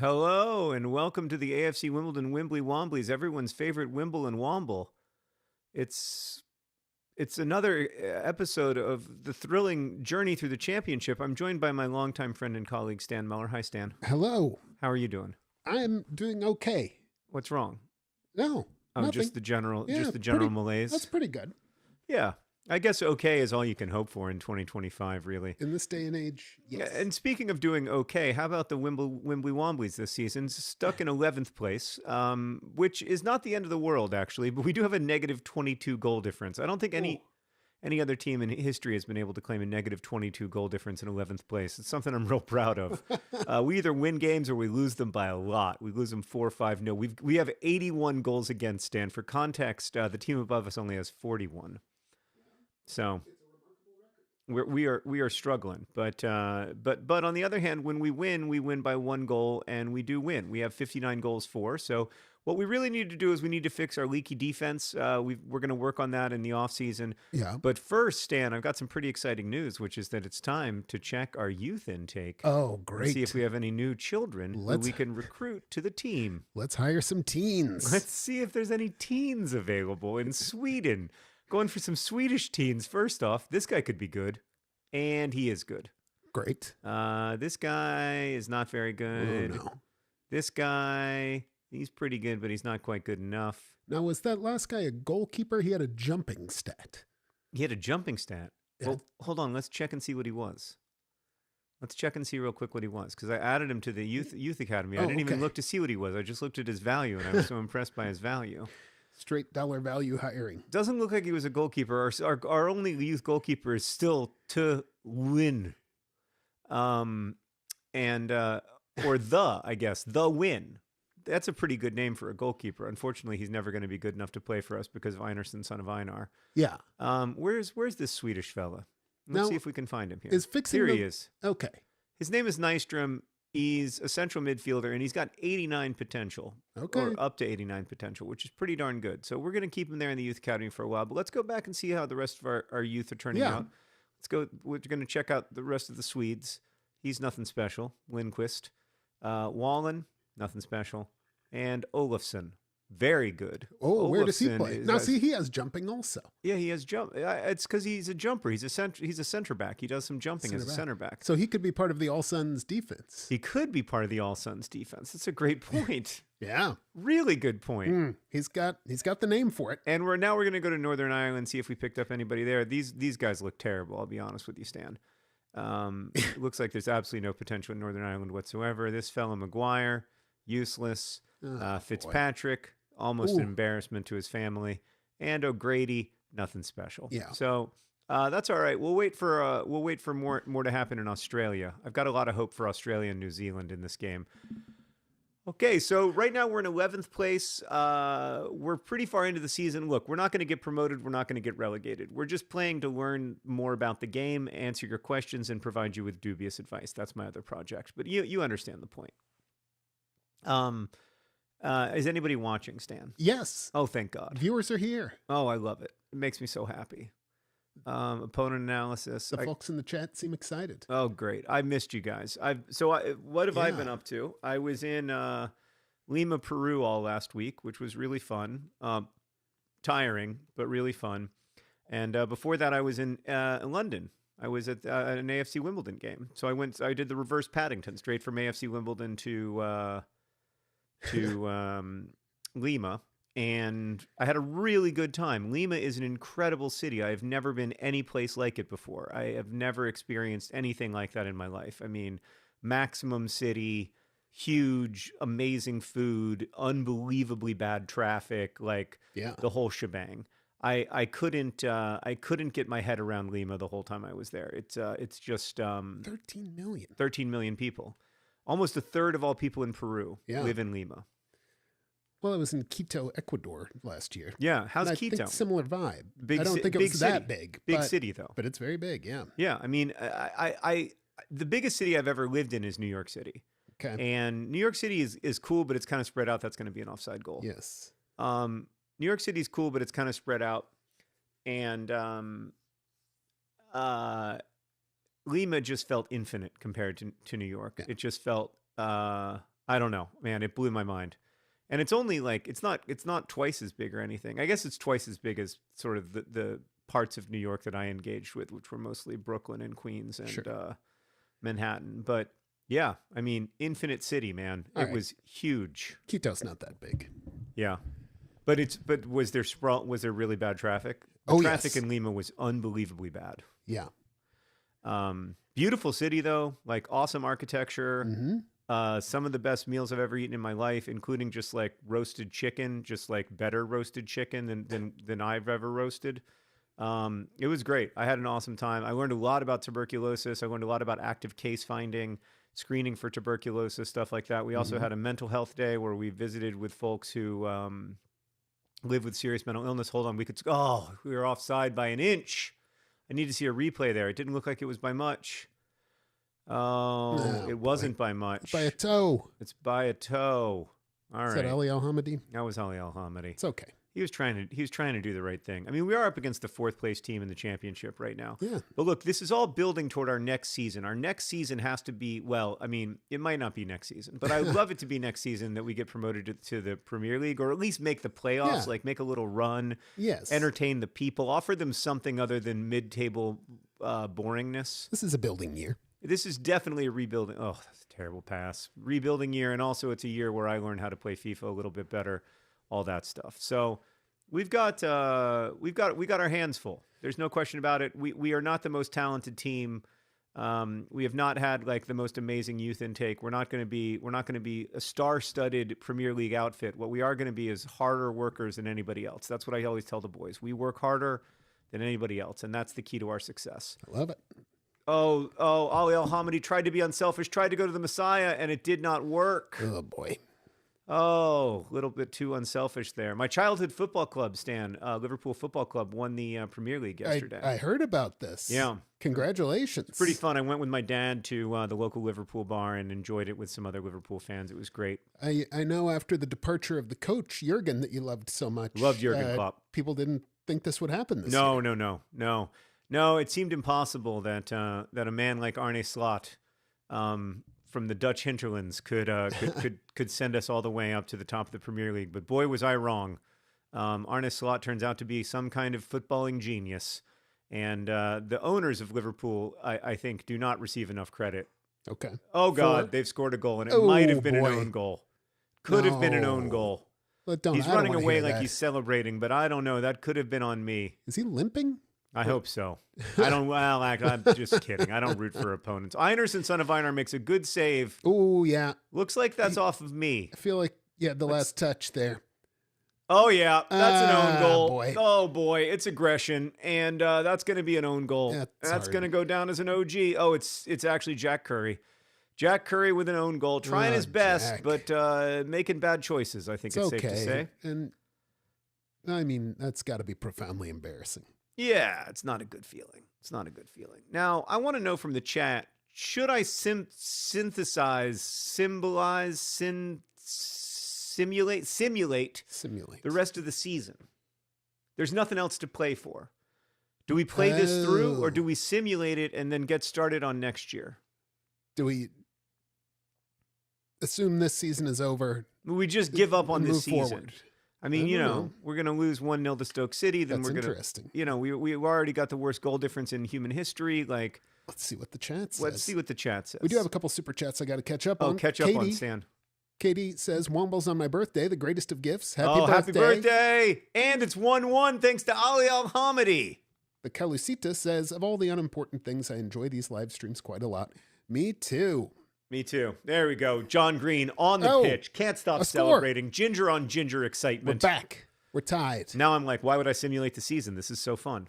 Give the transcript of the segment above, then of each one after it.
Hello and welcome to the AFC Wimbledon Wimbly Womblies, everyone's favorite Wimble and Womble. It's it's another episode of the thrilling journey through the championship. I'm joined by my longtime friend and colleague Stan Muller. Hi Stan. Hello. How are you doing? I'm doing okay. What's wrong? No, Oh, nothing. just the Pretty, general malaise. that's pretty good Yeah. I guess okay is all you can hope for in 2025, really. in this day and age. Yeah, Yes. and speaking of doing okay, how about the Wimbly Womblies this season? Stuck in 11th place, which is not the end of the world, actually, but we do have a negative 22 goal difference. I don't think Oh, any other team in history has been able to claim a negative 22 goal difference in 11th place. It's something I'm real proud of. We either win games or we lose them by a lot. We lose them 4-5. No, we have 81 goals against, Stan. For context, the team above us only has 41. So we are struggling, but on the other hand, when we win by one goal, and we do win. We have 59 goals for. So what we really need to do is we need to fix our leaky defense. We're going to work on that in the offseason. yeah. But first, Stan, I've got some pretty exciting news, which is that it's time to check our youth intake. Oh, And great. see if we have any new children who Let's- we can recruit to the team. Let's hire some teens. Let's see if there's any teens available in Sweden. Going for some Swedish teens. First off, this guy could be good, and he is good. Great. This guy is not very Oh, good. no. This guy, he's pretty good, but he's not quite good enough. Now, was that last guy a goalkeeper? He had a jumping stat. He had a jumping stat. Yeah. Well, hold on. Let's check and see what he was. Let's check and see real quick what he was, because I added him to the youth academy. I Oh, didn't even okay. look to see what he was. I just looked at his value, and I was so impressed by his value. Straight dollar value hiring. Doesn't look like he was a goalkeeper. Our only youth goalkeeper is still to win. And or I guess, the win. That's a pretty good name for a goalkeeper. Unfortunately, he's never going to be good enough to play for us because of Einarsson, son of Einar. Yeah. Where's this Swedish fella? Let's Now, see if we can find him here. is fixing Here he the- is. Okay. His name is Nystrom. He's a central midfielder, and he's got 89 potential, Okay. or up to 89 potential, which is pretty darn good. So we're going to keep him there in the youth academy for a while. But let's go back and see how the rest of our youth are turning Yeah. out. Let's go. We're going to check out the rest of the Swedes. He's nothing special. Lindquist. Wallen, nothing special. And Olofsson, very good. Oh, where does he Olofsson play? is- Now, see, he has jumping also. Yeah, he has jump. It's because he's a jumper. He's a center back. He does some jumping as a Center back. center back. So he could be part of the All Suns defense. He could be part of the All Suns defense. That's a great point. Yeah. Really good point. He's got the name for it. And we're going to go to Northern Ireland, see if we picked up anybody there. These guys look terrible. I'll be honest with you, Stan. It looks like there's absolutely no potential in Northern Ireland whatsoever. This fella McGuire, useless. Oh, Fitzpatrick, almost an Ooh. embarrassment to his family, and O'Grady, nothing special. Yeah. So that's all right. We'll wait for more to happen in Australia. I've got a lot of hope for Australia and New Zealand in this game. Okay, so right now we're in 11th place. We're pretty far into the season. Look, we're not going to get promoted. We're not going to get relegated. We're just playing to learn more about the game, answer your questions, and provide you with dubious advice. That's my other project. But you understand the point. Is anybody watching, Stan? Yes. Oh, thank God. Viewers are here. Oh, I love it. It makes me so happy. Opponent analysis. The folks in the chat seem excited. Oh, great. I missed you guys. What have I been Yeah. up to? I was in Lima, Peru all last week, which was really fun. Tiring, but really fun. And before that, I was in London. I was at an AFC Wimbledon game. So I did the reverse Paddington, straight from AFC Wimbledon to Lima, and I had a really good time. Lima is an incredible city. I have never been any place like it before. I have never experienced anything like that in my life. I mean, maximum city, huge, amazing food, unbelievably bad traffic, like Yeah. the whole shebang. I couldn't get my head around Lima the whole time I was there. It's just 13 million. 13 million people. Almost a third of all people in Peru Yeah. live in Lima. Well, I was in Quito, Ecuador last year. Yeah, how's And I Quito? think similar vibe. Big I don't ci- think it big was city. that big. Big but, city though. But it's very big, yeah. Yeah, I mean, I the biggest city I've ever lived in is New York City, Okay. and New York City is cool, but it's kind of spread out. That's going to be an offside goal. Yes. New York City is cool, but it's kind of spread out, and Lima just felt infinite compared to New York. Yeah. It just felt I I don't know, man. It blew my mind. And it's only like it's not twice as big or anything. I guess it's twice as big as sort of the parts of New York that I engaged with, which were mostly Brooklyn and Queens and Sure. Manhattan. But yeah, I mean, Infinite City, man. All It right. was huge. Quito's not that big. Yeah. But was there was there really bad traffic? The Oh, traffic yes. in Lima was unbelievably bad. Yeah. Beautiful city though, like awesome architecture. Mm-hmm. Some of the best meals I've ever eaten in my life, including just like roasted chicken, just like better roasted chicken than I've ever roasted. It was great. I had an awesome time. I learned a lot about tuberculosis. I learned a lot about active case finding, screening for tuberculosis, stuff like that. We also had a mental health day where we visited with folks who live with serious mental illness. Hold on, we were offside by an inch. I need to see a replay there. It didn't look like it was by much. Oh, No, it wasn't by much. By a toe. It's by a toe. All Is right. that Ali Al-Hamidi? That was Ali Al-Hamidi. It's okay. He was trying to do the right thing. I mean, we are up against the 4th place team in the championship right now. Yeah. But look, this is all building toward our next season. Our next season has to be, well, I mean, it might not be next season, but I would love it to be next season that we get promoted to the Premier League, or at least make the playoffs, Yeah. like make a little run, Yes. entertain the people, offer them something other than mid-table boringness. This is a building year. This is definitely a rebuilding. Oh, that's a terrible pass. Rebuilding year, and also it's a year where I learned how to play FIFA a little bit better, all that stuff. So we've got our hands full. There's no question about it. We are not the most talented team. We have not had like the most amazing youth intake. We're not going to be a star-studded Premier League outfit. What we are going to be is harder workers than anybody else. That's what I always tell the boys. We work harder than anybody else, and that's the key to our success. I love it. Oh, Ali Al-Hamidi tried to be unselfish, tried to go to the Messiah, and it did not work. Oh, boy. Oh, a little bit too unselfish there. My childhood football club, Stan, Liverpool Football Club, won the Premier League yesterday. I heard about this. Yeah. Congratulations. Pretty fun. I went with my dad to the local Liverpool bar and enjoyed it with some other Liverpool fans. It was great. I know after the departure of the coach, Jurgen, that you loved so much. Loved Jurgen Klopp. People didn't think this would happen this No, year. no. It seemed impossible that a man like Arne Slot from the Dutch hinterlands could send us all the way up to the top of the Premier League. But boy, was I wrong. Arne Slot turns out to be some kind of footballing genius. And the owners of Liverpool, I think, do not receive enough credit. Okay. Oh, God, For- they've scored a goal, and it Oh, might have been boy. an own goal. Could have been an own No. goal. But don't, He's I don't running wanna away hear like that. he's celebrating, but I don't know. That could have been on me. Is he limping? I hope so. I'm just kidding. I don't root for opponents. Einerson, son of Einar, makes a good save. Oh, yeah. Looks like that's off of me. I feel like, yeah, the last touch there. Oh, yeah. That's an own goal. Boy. Oh, boy. It's aggression. And that's going to be an own goal. That's That's hard. going to go down as an OG. Oh, it's actually Jack Curry. Jack Curry with an own goal. Trying his best, Jack. but making bad choices, I think It's it's okay. safe to say. And I mean, that's got to be profoundly embarrassing. Yeah, it's not a good feeling. It's not a good feeling. Now, I want to know from the chat, should I simulate Simulate. the rest of the season? There's nothing else to play for. Do we play this through, or do we simulate it and then get started on next year? Do we assume this season is over? We just give up on and this move season. forward? I mean, I you don't know, know. we're going to lose 1-0 to Stoke City. Then That's we're going to, interesting. you know, we've already got the worst goal difference in human history. Like, Let's see what the chat says. let's see what the chat says. We do have a couple super chats I got to catch up on. catch up on Stan. Katie says, Wombles on my birthday, the greatest of gifts. Happy birthday. And it's 1-1 thanks to Ali Al-Hamidi. The Kalusita says, of all the unimportant things, I enjoy these live streams quite a lot. Me too. Me too. There we go. John Green on the Oh, pitch. Can't stop a score. celebrating. Ginger on ginger We're excitement. back. We're tied. Now I'm like, why would I simulate the season? This is so fun.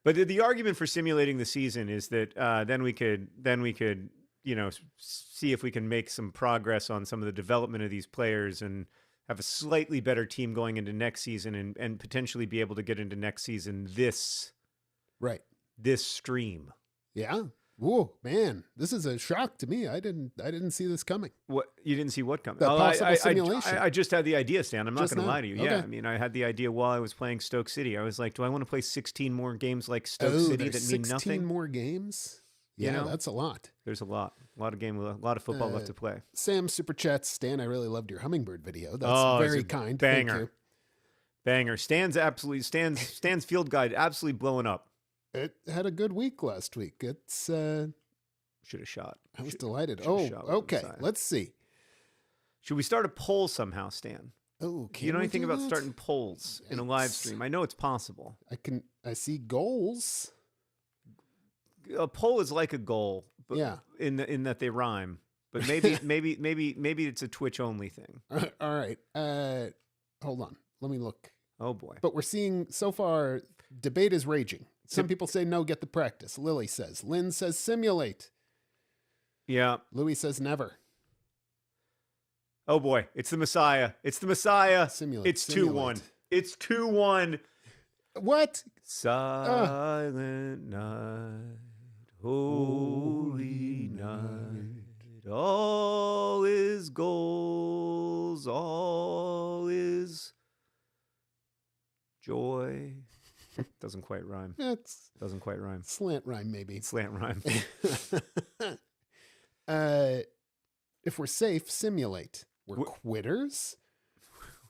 But the argument for simulating the season is that then we could, you know, see if we can make some progress on some of the development of these players and have a slightly better team going into next season and potentially be able to get into next season this stream. Yeah. Whoa, man, this is a shock to me. I didn't see this coming. What, you didn't see what coming? The possible simulation. I just had the idea, Stan. I'm not Just going to now? lie to you. Okay. Yeah, I mean, I had the idea while I was playing Stoke City. I was like, do I want to play 16 more games like Stoke Oh, City there's that mean 16 nothing? more games? Yeah, You know, that's a lot. there's a lot of football left to play. Sam Super Chats, Stan, I really loved your hummingbird video. That's Oh, it's very a kind. banger. Thank you. Banger. Stan's field guide absolutely blowing up. It had a good week last week. It's Should have shot. I was delighted. should've Oh, shot with okay. Messiah. Let's see. Should we start a poll somehow, Stan? Oh, Do you know we anything do about that? starting polls in a live Yikes. stream? I know it's possible. I see goals. A poll is like a goal, but Yeah. in that they rhyme. But maybe it's a Twitch only thing. All right. Hold on. Let me look. Oh boy. But we're seeing so far debate is raging. Some people say no, get the practice. Lily says. Lynn says simulate. Yeah. Louis says never. Oh boy. It's the Messiah. It's the Messiah. Simulate. It's 2-1. It's 2-1. What? Silent night, holy night, all is goals, all is joy. Doesn't quite rhyme. That's Doesn't quite rhyme. slant rhyme, maybe. Slant rhyme. If we're safe, simulate. We're quitters?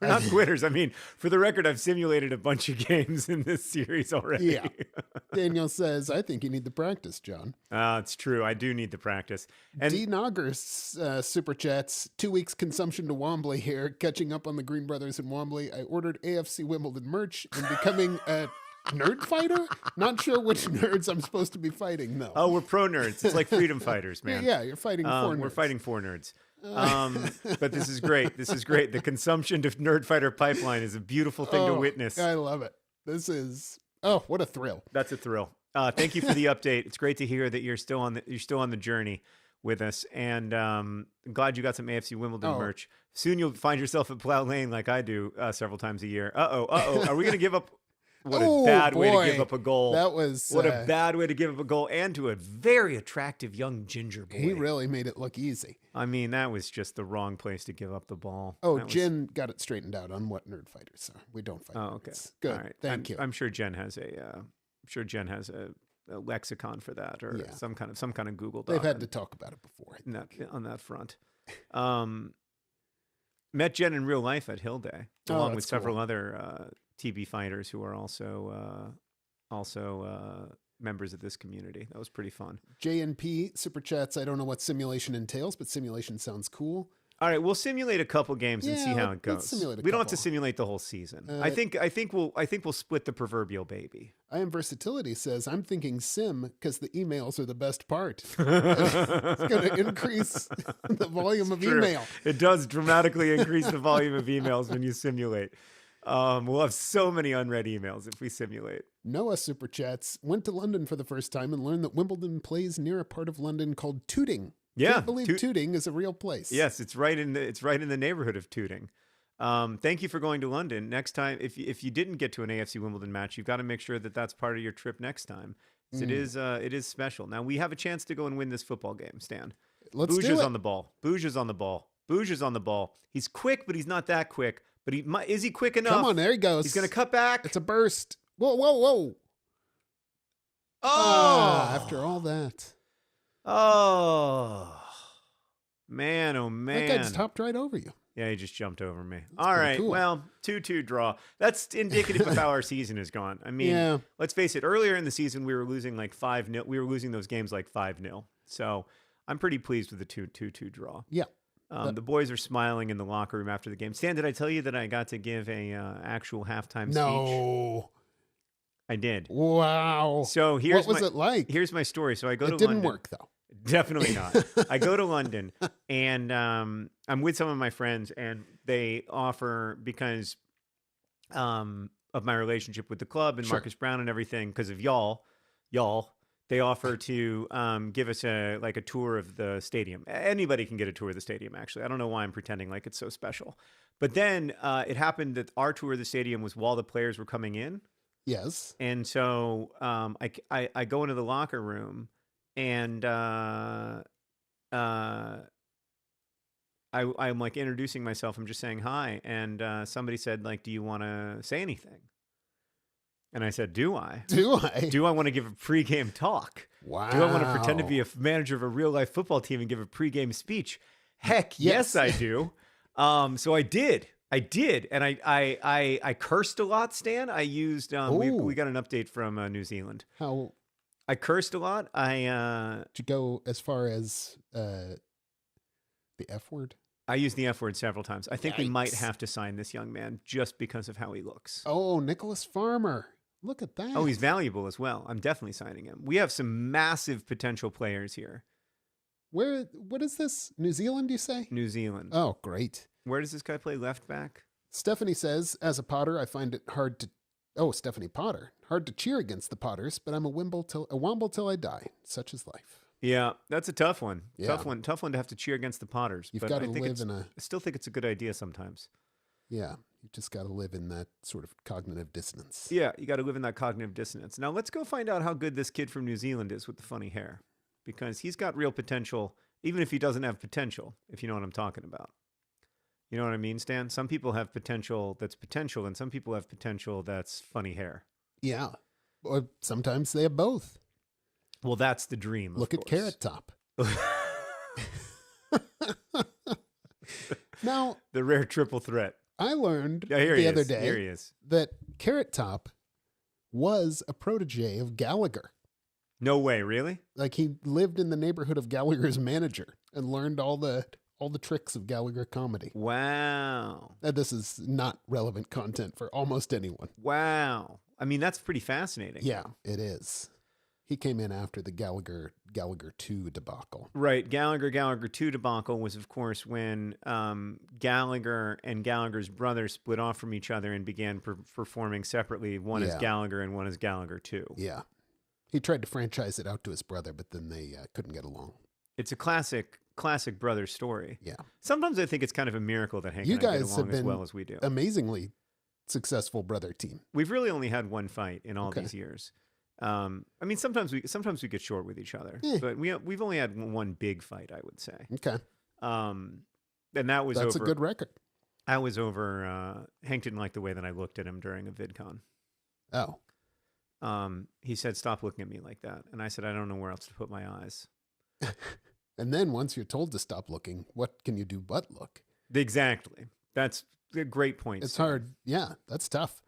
We're not quitters. I mean, for the record, I've simulated a bunch of games in this series already. Yeah. Daniel says, I think you need the practice, John. It's true. I do need the practice. And D. Noggers super chats. 2 weeks consumption to Womble here. Catching up on the Green Brothers and Womble. I ordered AFC Wimbledon merch and becoming a nerd fighter? Not sure which nerds I'm supposed to be fighting, though. oh, we're pro nerds. It's like freedom fighters, man. Yeah, you're fighting for nerds. We're fighting for nerds. But this is great. This is great. The consumption of Nerd Fighter pipeline is a beautiful thing to witness. I love it. This is, oh, what a thrill. That's a thrill. Thank you for the update. It's great to hear that you're still on the journey with us, and I'm glad you got some AFC Wimbledon merch. Soon you'll find yourself at Plough Lane like I do several times a year. Are we gonna give up? What a bad way to give up a goal. That was what a bad way to give up a goal, and to a very attractive young ginger boy. He really made it look easy. I mean, that was just the wrong place to give up the ball. Oh, That was- Jen got it straightened out on what nerd fighters are. We don't fight. Oh, okay. nerds. Good. All right. Thank you. I'm sure Jen has a lexicon for that, or Yeah. some kind of Google Doc. They've had to talk about it before. on that front. Met Jen in real life at Hill Day, along with that's several cool. other TB fighters who are also members of this community. That was pretty fun. JNP super chats. I don't know what simulation entails, but simulation sounds cool. All right, we'll simulate a couple games and see Yeah, how it goes. let's simulate a We don't have to couple. simulate the whole season. I think we'll split the proverbial baby. I am versatility says I'm thinking sim because the emails are the best part. It's going to increase the volume of True. email. It does dramatically increase the volume of emails when you simulate. We'll have so many unread emails if we simulate. Noah super chats went to London for the first time and learned that Wimbledon plays near a part of London called Tooting. Yeah, Can't believe Tooting is a real place. Yes, it's right in the neighborhood of Tooting. Thank you for going to London. Next time, if you didn't get to an AFC Wimbledon match, you've got to make sure that that's part of your trip next time. It is special. Now we have a chance to go and win this football game. Stan, Let's do Bouger's it. on the ball. Bouger's on the ball. Bouger's on the ball. He's quick, but he's not that quick. But is he quick enough? Come on, there he goes. He's going to cut back. It's a burst. Whoa, whoa, whoa. Oh, After all that. oh, man, oh man. That guy just hopped right over you. Yeah, he just jumped over me. All pretty right, cool. well, 2-2 draw. That's indicative of how our season has gone. I mean, Yeah. let's face it, earlier in the season, we were losing like 5-0. We were losing those games like 5-0. So I'm pretty pleased with the 2-2 draw. Yeah. The boys are smiling in the locker room after the game. Stan, did I tell you that I got to give a actual halftime speech? No. I did. Wow. So here's what was it like? Here's my story. So I go to It didn't London. work, though. Definitely not. I go to London, and I'm with some of my friends, and they offer, because of my relationship with the club and Sure. Marcus Brown and everything, because of y'all, they offer to give us a tour of the stadium. Anybody can get a tour of the stadium, actually. I don't know why I'm pretending like it's so special. But then it happened that our tour of the stadium was while the players were coming in. Yes. And so I go into the locker room, and I'm like introducing myself. I'm just saying hi, and somebody said, like, "Do you want to say anything?" And I said, do I? Do I? Do I want to give a pregame talk? Wow. Do I want to pretend to be a manager of a real life football team and give a pregame speech? Heck, yes, I do. So I did. And I cursed a lot, Stan. I used, we got an update from New Zealand. How? I cursed a lot. Did you go as far as the F word? I used the F word several times. I think we might Yikes. have to sign this young man just because of how he looks. Oh, Nicholas Farmer. Look at that. Oh, he's valuable as well. I'm definitely signing him. We have some massive potential players here. What is this? New Zealand, you say? New Zealand. Oh, great. Where does this guy play? Left back? Stephanie says, as a Potter, I find it hard to... Oh, Stephanie Potter. Hard to cheer against the Potters, but I'm a Womble till I die. Such is life. Yeah, that's a tough one. Yeah. Tough one to have to cheer against the Potters. You've but got I to think live in a... I still think it's a good idea sometimes. Yeah, you just got to live in that sort of cognitive dissonance. Yeah, you got to live in that cognitive dissonance. Now let's go find out how good this kid from New Zealand is with the funny hair, because he's got real potential, even if he doesn't have potential, if you know what I'm talking about. You know what I mean, Stan? Some people have potential that's potential, and some people have potential that's funny hair. Yeah. Or sometimes they have both. Well, that's the dream. Look at Carrot Top. Now, the rare triple threat. I learned Here the he other is. day Here he is. that Carrot Top was a protege of Gallagher. No way, really? Like he lived in the neighborhood of Gallagher's manager and learned all the tricks of Gallagher comedy. Wow. This is not relevant content for almost anyone. Wow. I mean, that's pretty fascinating. Yeah, it is. He came in after the Gallagher 2 debacle. Right. Gallagher 2 debacle was, of course, when Gallagher and Gallagher's brother split off from each other and began performing separately. One is Gallagher and one is Gallagher 2. Yeah. He tried to franchise it out to his brother, but then they couldn't get along. It's a classic brother story. Yeah. Sometimes I think it's kind of a miracle that Hank and I get along as well as we do. Amazingly successful brother team. We've really only had one fight in all these years. I mean, sometimes we get short with each other, but we've only had one big fight, I would say. Okay. And that's a good record. I was over. Hank didn't like the way that I looked at him during a VidCon. Oh. He said, "Stop looking at me like that," and I said, "I don't know where else to put my eyes." And then once you're told to stop looking, what can you do but look? Exactly. That's a great point. It's hard. Yeah, that's tough.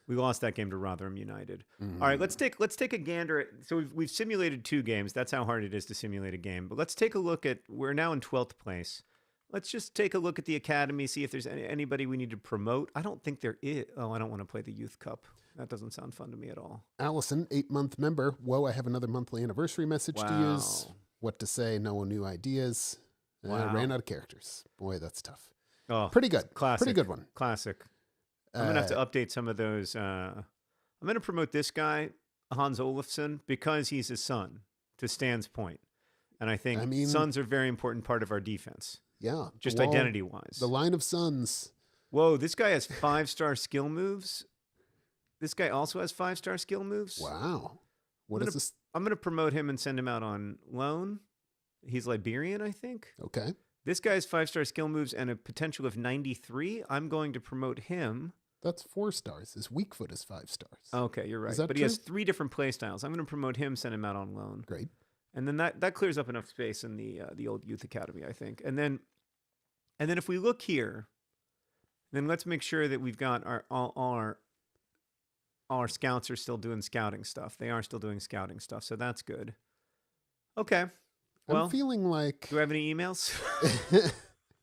We lost that game to Rotherham United. Mm-hmm. All right, let's take a gander. So we've simulated 2 games. That's how hard it is to simulate a game. But let's take a look at. We're now in 12th place. Let's just take a look at the academy, see if there's anybody we need to promote. I don't think there is. Oh, I don't want to play the Youth Cup. That doesn't sound fun to me at all. Allison, 8-month member. Whoa, I have another monthly anniversary message to use. What to say? No new ideas. Wow. Ran out of characters. Boy, that's tough. Oh, pretty good. Classic. Pretty good one. Classic. I'm going to have to update some of those. I'm going to promote this guy, Hans Olafsson, because he's his son, to Stan's point. And I think sons are a very important part of our defense. Yeah. Just identity-wise. The line of sons. Whoa, this guy has 5-star skill moves. This guy also has 5-star skill moves. Wow. What is this? I'm going to promote him and send him out on loan. He's Liberian, I think. Okay. This guy has 5-star skill moves and a potential of 93. I'm going to promote him. That's 4 stars. His weak foot is 5 stars. Okay, you're right. But he has 3 different play styles. I'm going to promote him, send him out on loan. Great. And then that clears up enough space in the old youth academy, I think. And then if we look here, then let's make sure that we've got all our scouts are still doing scouting stuff. They are still doing scouting stuff, so that's good. Okay. Well, I'm feeling like... Do I have any emails?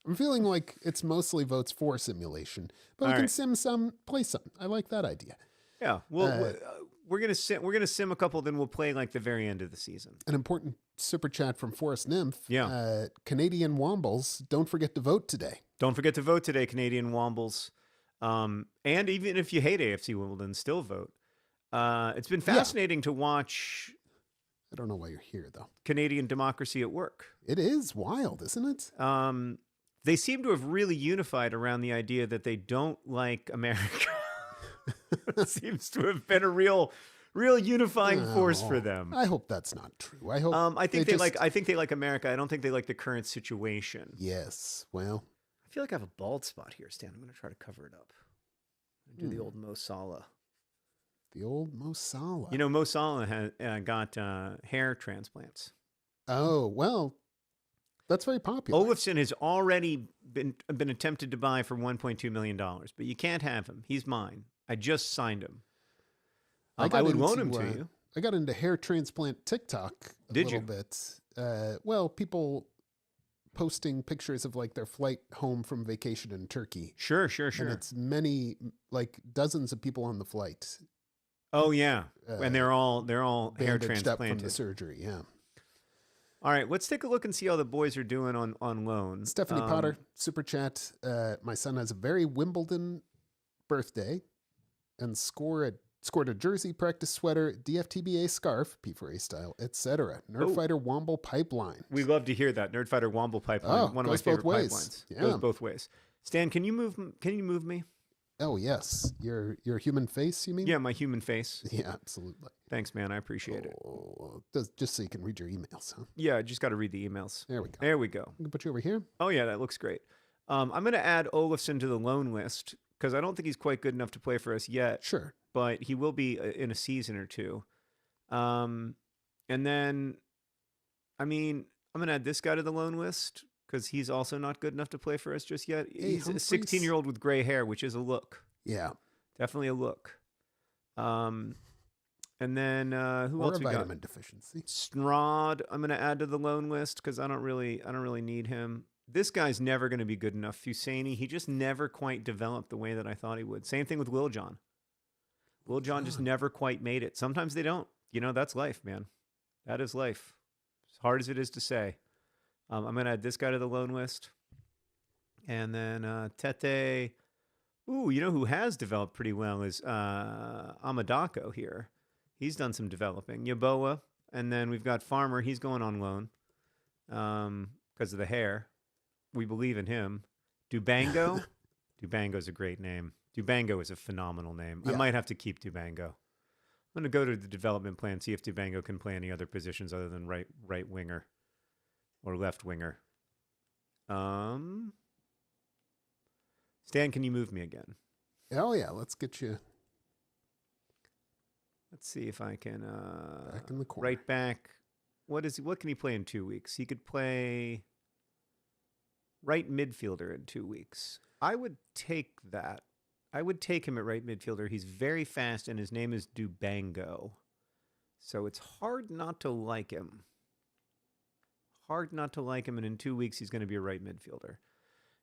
I'm feeling like it's mostly votes for simulation, but we can play some. I like that idea. Yeah. Well, we're gonna sim a couple, then we'll play like the very end of the season. An important super chat from Forest Nymph. Yeah. Canadian Wombles, don't forget to vote today. Don't forget to vote today, Canadian Wombles. And even if you hate AFC Wimbledon, still vote. It's been fascinating to watch. I don't know why you're here, though. Canadian democracy at work. It is wild, isn't it? They seem to have really unified around the idea that they don't like America. It seems to have been a real unifying force for them. I hope that's not true. I hope. I think they like America. I don't think they like the current situation. Yes. Well, I feel like I have a bald spot here, Stan. I'm going to try to cover it up. Do the old Mo Salah. The old Mo Salah. You know, Mo Salah got hair transplants. Oh, well, that's very popular. Olafsson has already been attempted to buy for $1.2 million, but you can't have him. He's mine. I just signed him. I would loan him to you. I got into hair transplant TikTok a little bit. Well, people posting pictures of like their flight home from vacation in Turkey. Sure. And it's many, like dozens of people on the flight. Oh yeah, and they're all hair bandaged up transplanted from the surgery. Yeah. All right, let's take a look and see how the boys are doing on loan. Stephanie Potter, super chat. My son has a very Wimbledon birthday and scored a jersey, practice sweater, DFTBA scarf, P4A style, etc. Nerdfighter Womble pipeline. We love to hear that. Nerdfighter Womble pipeline. One of my favorite pipelines. Yeah. Goes both ways. Stan, can you move me? Oh yes, your human face, you mean? Yeah, my human face. Yeah, absolutely. Thanks, man. I appreciate it. Just so you can read your emails, huh? Yeah, I just got to read the emails. There we go. There we go. We can put you over here. Oh yeah, that looks great. I'm going to add Olafsson to the loan list because I don't think he's quite good enough to play for us yet. Sure. But he will be in a season or two. And then, I'm going to add this guy to the loan list because he's also not good enough to play for us just yet. He's a 16-year-old with gray hair, which is a look. Yeah. Definitely a look. And then who else we got? Vitamin deficiency. Strad, I'm going to add to the loan list because I don't really need him. This guy's never going to be good enough. Fusani, he just never quite developed the way that I thought he would. Same thing with Will John. Will John just never quite made it. Sometimes they don't. You know, that's life, man. That is life. As hard as it is to say. I'm going to add this guy to the loan list. And then Tete. Ooh, you know who has developed pretty well is Amadako here. He's done some developing. Yaboa. And then we've got Farmer. He's going on loan because of the hair. We believe in him. Dubango. Dubango's a great name. Dubango is a phenomenal name. Yeah. I might have to keep Dubango. I'm going to go to the development plan, see if Dubango can play any other positions other than right winger or left winger. Stan, can you move me again? Oh, yeah. Let's get you. Let's see if I can. Back in the corner. Right back. What can he play in 2 weeks? He could play right midfielder in 2 weeks. I would take that. I would take him at right midfielder. He's very fast, and his name is Dubango. So it's hard not to like him. And in 2 weeks, he's going to be a right midfielder.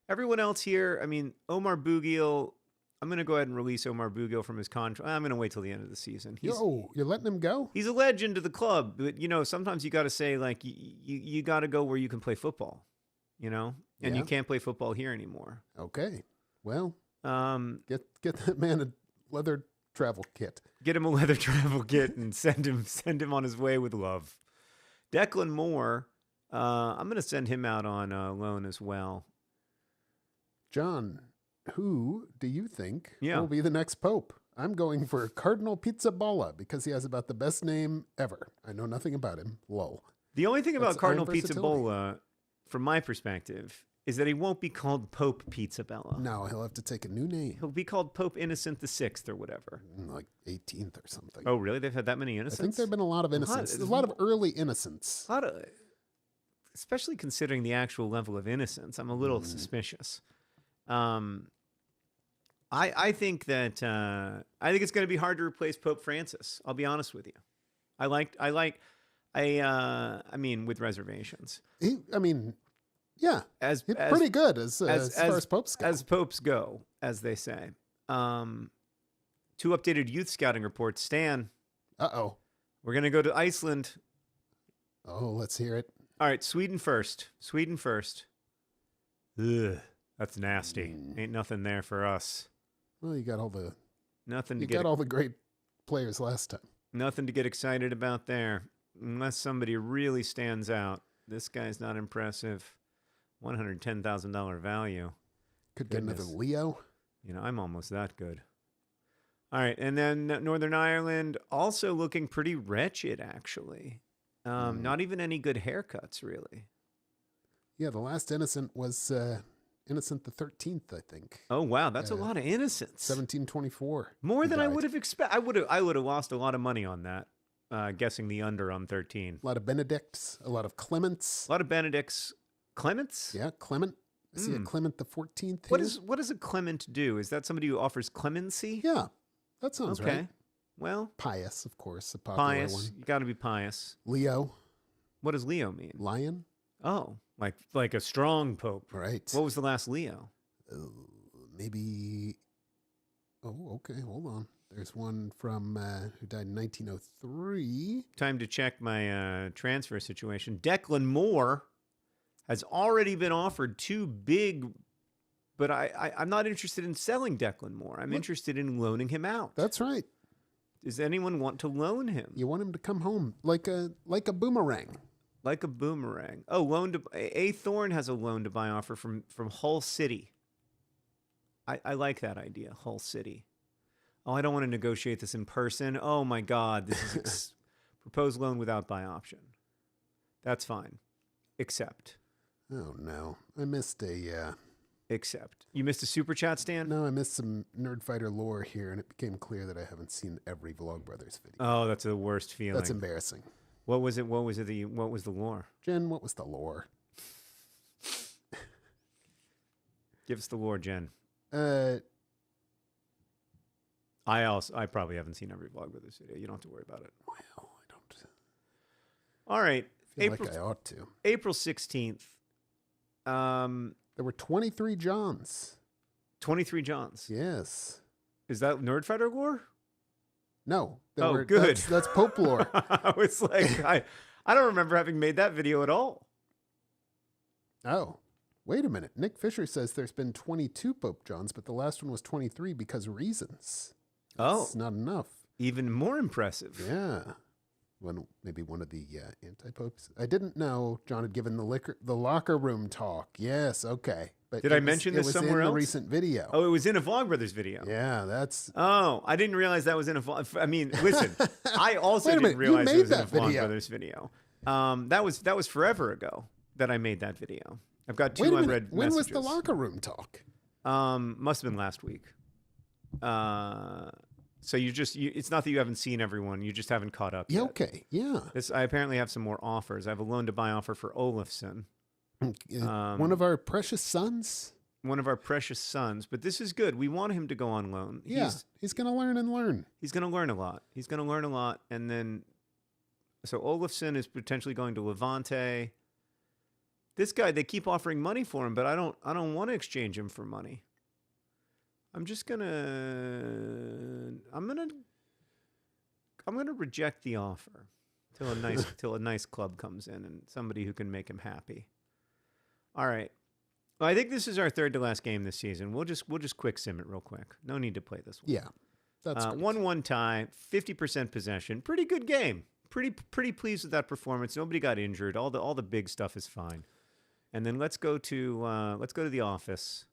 Everyone else here, Omar Bougiel, I'm going to go ahead and release Omar Bougiel from his contract. I'm going to wait till the end of the season. You're letting him go? He's a legend of the club. But, sometimes you got to say, like, you got to go where you can play football, And you can't play football here anymore. Okay. Well... get that man a leather travel kit. Get him a leather travel kit and send him on his way with love. Declan Moore, I'm going to send him out on loan as well. John, who do you think Yeah. will be the next pope? I'm going for Cardinal Pizzaballa because he has about the best name ever. I know nothing about him. Lol. The only thing about That's Cardinal iron versatility. Pizzaballa, from my perspective, is that he won't be called Pope Pizzaballa. No, he'll have to take a new name. He'll be called Pope Innocent VI or whatever. Like 18th or something. Oh, really? They've had that many innocents? I think there have been a lot of innocents. There's a lot of early innocents. Especially considering the actual level of innocence. I'm a little suspicious. I think that I think it's going to be hard to replace Pope Francis. I'll be honest with you. With reservations. Yeah, pretty good as far as popes go. As popes go, as they say. 2 updated youth scouting reports. Stan. Uh-oh. We're going to go to Iceland. Oh, let's hear it. All right, Sweden first. Ugh, that's nasty. Ain't nothing there for us. Well, you got all the all the great players last time. Nothing to get excited about there, unless somebody really stands out. This guy's not impressive. $110,000 value. Could get another Leo. I'm almost that good. All right, and then Northern Ireland also looking pretty wretched, actually. Not even any good haircuts, really. Yeah, the last innocent was Innocent the 13th, I think. Oh wow, that's a lot of innocents. 1724. More than I would have expected. I would have lost a lot of money on that. Guessing the under on 13. A lot of Benedicts, a lot of Clements. A lot of Benedicts. Clements? Yeah, Clement. I see a Clement the 14th. What does a Clement do? Is that somebody who offers clemency? Yeah, that sounds right. Well, pious, of course, a popular pious. one. You got to be pious. Leo. What does Leo mean? Lion. Oh, like a strong pope. Right. What was the last Leo? Maybe. Oh, okay. Hold on. There's one from who died in 1903. Time to check my transfer situation. Declan Moore has already been offered 2 big, but I'm not interested in selling Declan Moore. I'm interested in loaning him out. That's right. Does anyone want to loan him? You want him to come home like a boomerang. Like a boomerang. Oh, A Thorn has a loan to buy offer from Hull City. I like that idea, Hull City. Oh, I don't want to negotiate this in person. Oh my God, this is proposed loan without buy option. That's fine. Accept. Oh no, I missed a. Accept. You missed a super chat, Stan? No, I missed some Nerdfighter lore here, and it became clear that I haven't seen every Vlogbrothers video. Oh, that's the worst feeling. That's embarrassing. What was it? What was the lore? Jen, what was the lore? Give us the lore, Jen. I probably haven't seen every Vlogbrothers video. You don't have to worry about it. Well, I don't. All right. Feel like I ought to. April 16th. There were 23 Johns. 23 Johns. Yes. Is that Nerdfighter lore? No. Good. That's Pope lore. I was like, I don't remember having made that video at all. Oh, wait a minute. Nick Fisher says there's been 22 Pope Johns, but the last one was 23 because reasons. That's not enough. Even more impressive. Yeah. Maybe one of the anti-popes. I didn't know John had given the locker room talk. Yes, okay. But did I mention this somewhere else? It was in the recent video. Oh, it was in a Vlogbrothers video. Yeah, that's. Oh, I didn't realize that was in a vlog. I mean, listen, I also didn't realize it was in a Vlogbrothers video. That was forever ago that I made that video. I've got 2 unread messages. When was the locker room talk? Must have been last week. So it's not that you haven't seen everyone, you just haven't caught up yet. Okay, yeah. I apparently have some more offers. I have a loan to buy offer for Olafsson. One of our precious sons? One of our precious sons, but this is good. We want him to go on loan. Yeah, he's going to learn and learn. He's going to learn a lot. And then, so Olafsson is potentially going to Levante. This guy, they keep offering money for him, but I don't want to exchange him for money. I'm gonna reject the offer till a nice club comes in and somebody who can make him happy. All right. Well, I think this is our third to last game this season. We'll just quick sim it real quick. No need to play this one. Yeah. That's 1-1 tie, 50% possession. Pretty good game. Pretty pleased with that performance. Nobody got injured. All the big stuff is fine. And then let's go to the office.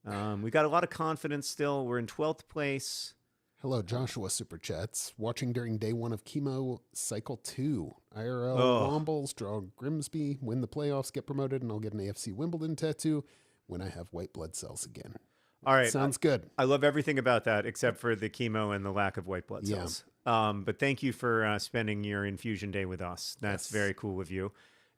We got a lot of confidence still. We're in 12th place. Hello, Joshua Super Chats. Watching during day 1 of chemo cycle 2. IRL Wombles, draw Grimsby, win the playoffs, get promoted, and I'll get an AFC Wimbledon tattoo when I have white blood cells again. All right. Sounds good. I love everything about that except for the chemo and the lack of white blood cells. But thank you for spending your infusion day with us. That's very cool of you.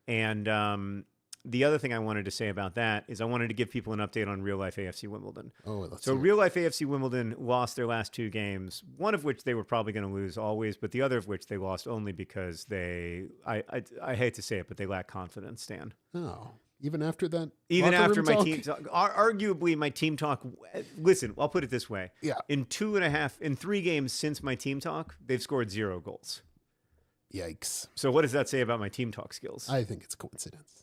And the other thing I wanted to say about that is I wanted to give people an update on Real Life AFC Wimbledon. So Real Life AFC Wimbledon lost their last 2 games, one of which they were probably going to lose always, but the other of which they lost only because I hate to say it, but they lack confidence, Stan. Oh, even after that? Even after my team talk? Arguably my team talk, listen, I'll put it this way. Yeah. In 3 games since my team talk, they've scored 0 goals. Yikes. So what does that say about my team talk skills? I think it's coincidence.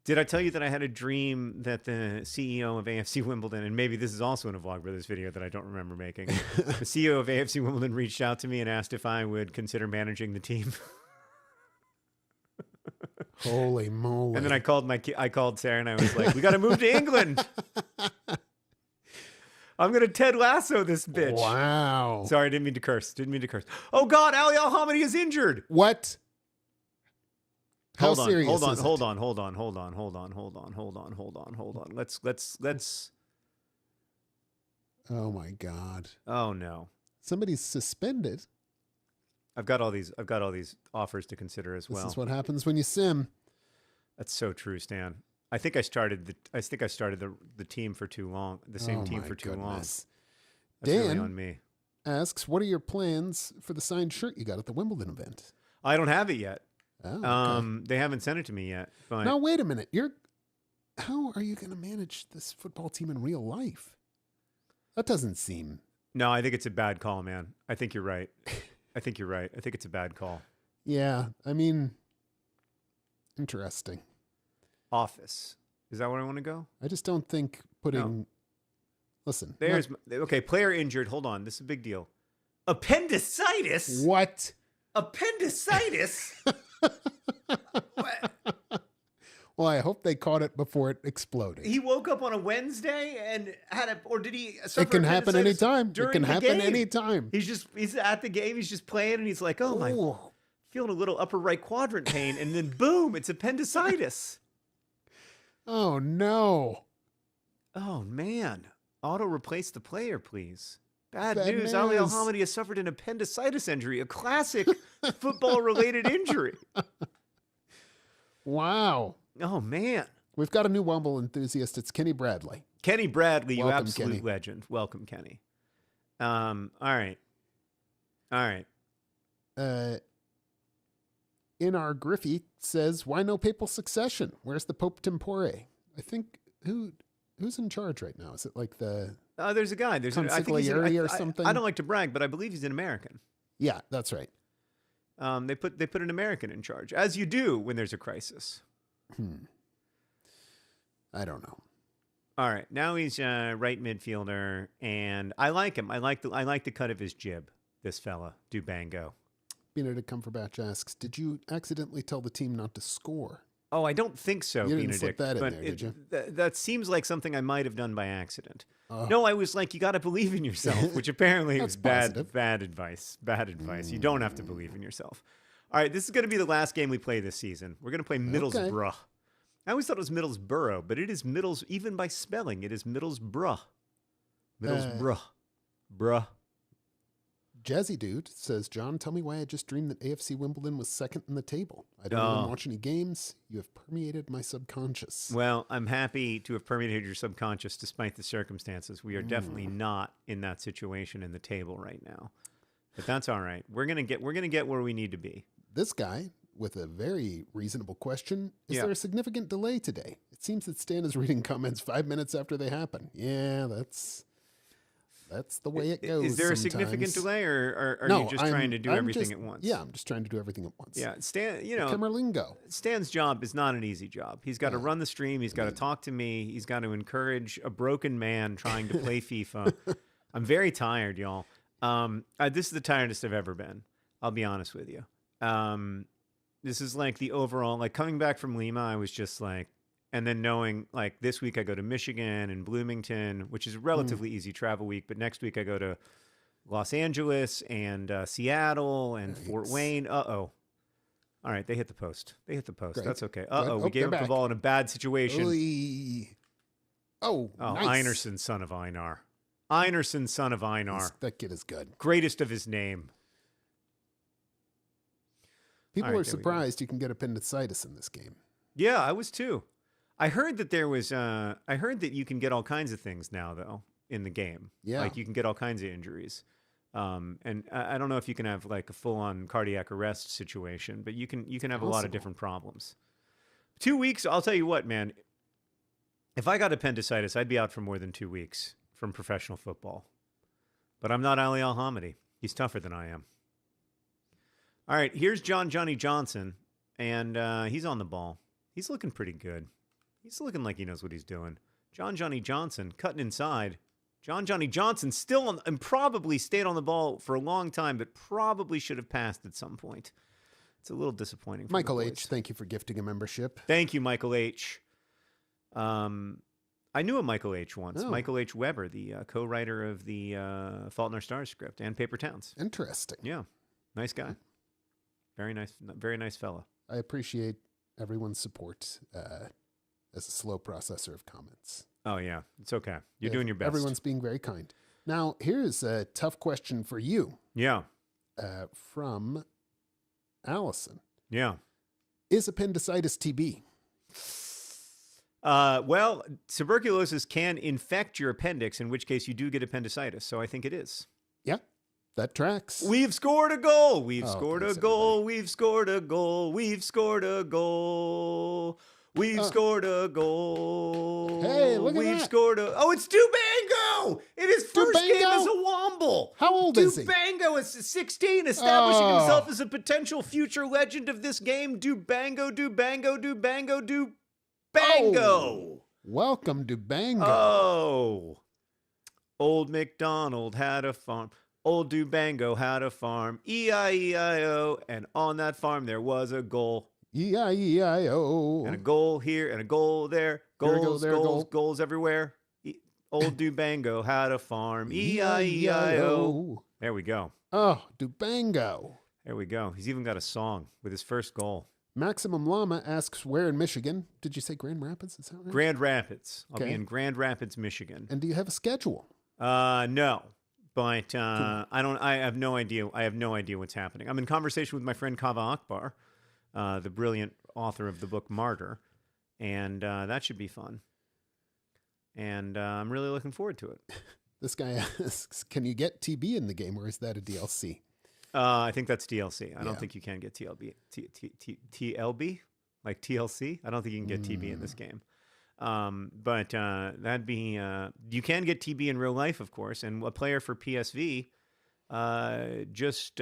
Did I tell you that I had a dream that the CEO of AFC Wimbledon, and maybe this is also in a Vlogbrothers video that I don't remember making, the CEO of AFC Wimbledon reached out to me and asked if I would consider managing the team. Holy moly. And then I called Sarah and I was like, we got to move to England. I'm going to Ted Lasso this bitch. Wow. Sorry, I didn't mean to curse. Oh God, Ali Al-Hamadi is injured. What? How Hold on, serious hold on, is hold it? on, hold on, hold on, hold on, hold on, hold on, hold on, hold on. Let's. Oh my God! Oh no, Somebody's suspended. I've got all these offers to consider as well. This is what happens when you sim. That's so true, Stan. I think I started the team for too long. The same Oh team my for too long. goodness. That's really Dan on me. asks, "What are your plans for the signed shirt you got at the Wimbledon event?" I don't have it yet. Oh, okay. They haven't sent it to me yet. But Now wait a minute. How are you going to manage this football team in real life? That doesn't seem. no, I think it's a bad call, man. I think you're right. I think it's a bad call. Yeah, I mean, interesting. Office. Is that where I want to go? I just don't think putting. No. Listen, Okay, player injured. Hold on. This is a big deal. Appendicitis? what? Appendicitis? What? Well, I hope they caught it before it exploded. He woke up on a Wednesday and or did he suffer It can happen appendicitis anytime. It during can the happen game? anytime. He's at the game, he's just playing, and he's like, oh my, Ooh. feeling a little upper right quadrant pain, and then boom, it's appendicitis. Oh no. Oh man. Auto replace the player, please. Bad Bad news. Ali news. Alhamadi has suffered an appendicitis injury, a classic football-related injury. Wow. Oh man. We've got a new Womble enthusiast. It's Kenny Bradley. Kenny Bradley, you Welcome, absolute Kenny. legend. Welcome, Kenny. All right. In our Griffey says, "Why no papal succession? Where's the Pope Tempore?" I think who's in charge right now? Is it like the? There's a guy. I think he's Consigliere or something? I don't like to brag, but I believe he's an American. Yeah, that's right. They put an American in charge, as you do when there's a crisis. I don't know. All right, now he's right midfielder, and I like him. I like the cut of his jib. This fella, Dubango. Benedict Cumberbatch asks, "Did you accidentally tell the team not to score?" Oh, I don't think so, You didn't Benedict. slip that in but there, did you? That seems like something I might have done by accident. Oh. No, I was like, you got to believe in yourself, which apparently was That's positive. bad advice. Bad advice. You don't have to believe in yourself. All right, this is going to be the last game we play this season. We're going to play Middlesbrough. I always thought it was Middlesbrough, but it is Middles, even by spelling. It is Middlesbrough. Middlesbrough. Bruh. Jazzy Dude says, "John, tell me why I just dreamed that AFC Wimbledon was second in the table. I don't even watch any games. You have permeated my subconscious." Well, I'm happy to have permeated your subconscious despite the circumstances. We are definitely not in that situation in the table right now. But that's all right. We're gonna get where we need to be. This guy with a very reasonable question: Is Yeah. there a significant delay today? It seems that Stan is reading comments 5 minutes after they happen. Yeah, that's the way it goes. Is there a sometimes. significant delay, or are No, you just I'm- trying to do I'm everything just- at once? Yeah, I'm just trying to do everything at once. Yeah, Stan. Camerlingo. Stan's job is not an easy job. He's got to run the stream. He's got to talk to me. He's got to encourage a broken man trying to play FIFA. I'm very tired, y'all. This is the tiredest I've ever been. I'll be honest with you. This is like the overall, like coming back from Lima, I was just like, and then knowing like this week I go to Michigan and Bloomington, which is a relatively easy travel week. But next week I go to Los Angeles and Seattle and Fort Wayne. All right, they hit the post. Great. That's okay. We gave they're up the back. ball in a bad situation. Oy. Oh, nice. Einerson, son of Einar. Einerson, son of Einar. That kid is good. Greatest of his name. People All right, are there we go. surprised you can get appendicitis in this game. Yeah, I was too. I heard that there was. I heard that you can get all kinds of things now, though, in the game. Yeah. like you can get all kinds of injuries. And I don't know if you can have like a full-on cardiac arrest situation, but you can have a lot of Possible. different problems. 2 weeks. I'll tell you what, man. If I got appendicitis, I'd be out for more than 2 weeks from professional football. But I'm not Ali Alhamadi. He's tougher than I am. All right, here's Johnny Johnson, and he's on the ball. He's looking pretty good. He's looking like he knows what he's doing. Johnny Johnson cutting inside. Johnny Johnson still on, and probably stayed on the ball for a long time, but probably should have passed at some point. It's a little disappointing. For Michael the H., boys. thank you for gifting a membership. Thank you, Michael H. I knew a Michael H. once. Oh. Michael H. Weber, the co-writer of the Fault in Our Stars script and Paper Towns. Interesting. Yeah, nice guy. Very nice fella. I appreciate everyone's support as a slow processor of comments. Oh, yeah. It's okay. You're doing your best. Everyone's being very kind. Now, here's a tough question for you. Yeah. From Allison. Yeah. Is appendicitis TB? Well, tuberculosis can infect your appendix, in which case you do get appendicitis. So I think it is. Yeah, that tracks. We've scored a goal. We've Oh, scored a thanks, goal. everybody. We've scored a goal. We've scored a goal. We've scored a goal. Hey, look at We've that. scored a. Oh, it's Dubango! In his first game Dubango? as a Womble. How old is he? Dubango is 16, establishing Oh. himself as a potential future legend of this game. Dubango, Dubango, Dubango, Dubango. Oh. Welcome to Bango. Oh. Old MacDonald had a farm. Old Dubango had a farm. E-I-E-I-O. And on that farm there was a goal. E-I-E-I-O. And a goal here and a goal there. Here we go, Goals, there, goals, goal. goals everywhere. Old Dubango had a farm. E-I-E-I-O. There we go. Oh, Dubango. There we go. He's even got a song with his first goal. Maximum Llama asks where in Michigan. Did you say Grand Rapids? Is that right? Grand Rapids. I'll be Okay. in Grand Rapids, Michigan. And do you have a schedule? No. But I have no idea. I have no idea what's happening. I'm in conversation with my friend Kava Akbar, the brilliant author of the book Martyr, and that should be fun. And I'm really looking forward to it. This guy asks, can you get TB in the game, or is that a DLC? I think that's DLC. I Yeah. don't think you can get TLB, like TLC. I don't think you can get TB in this game. But that'd be you can get TB in real life, of course. And a player for PSV just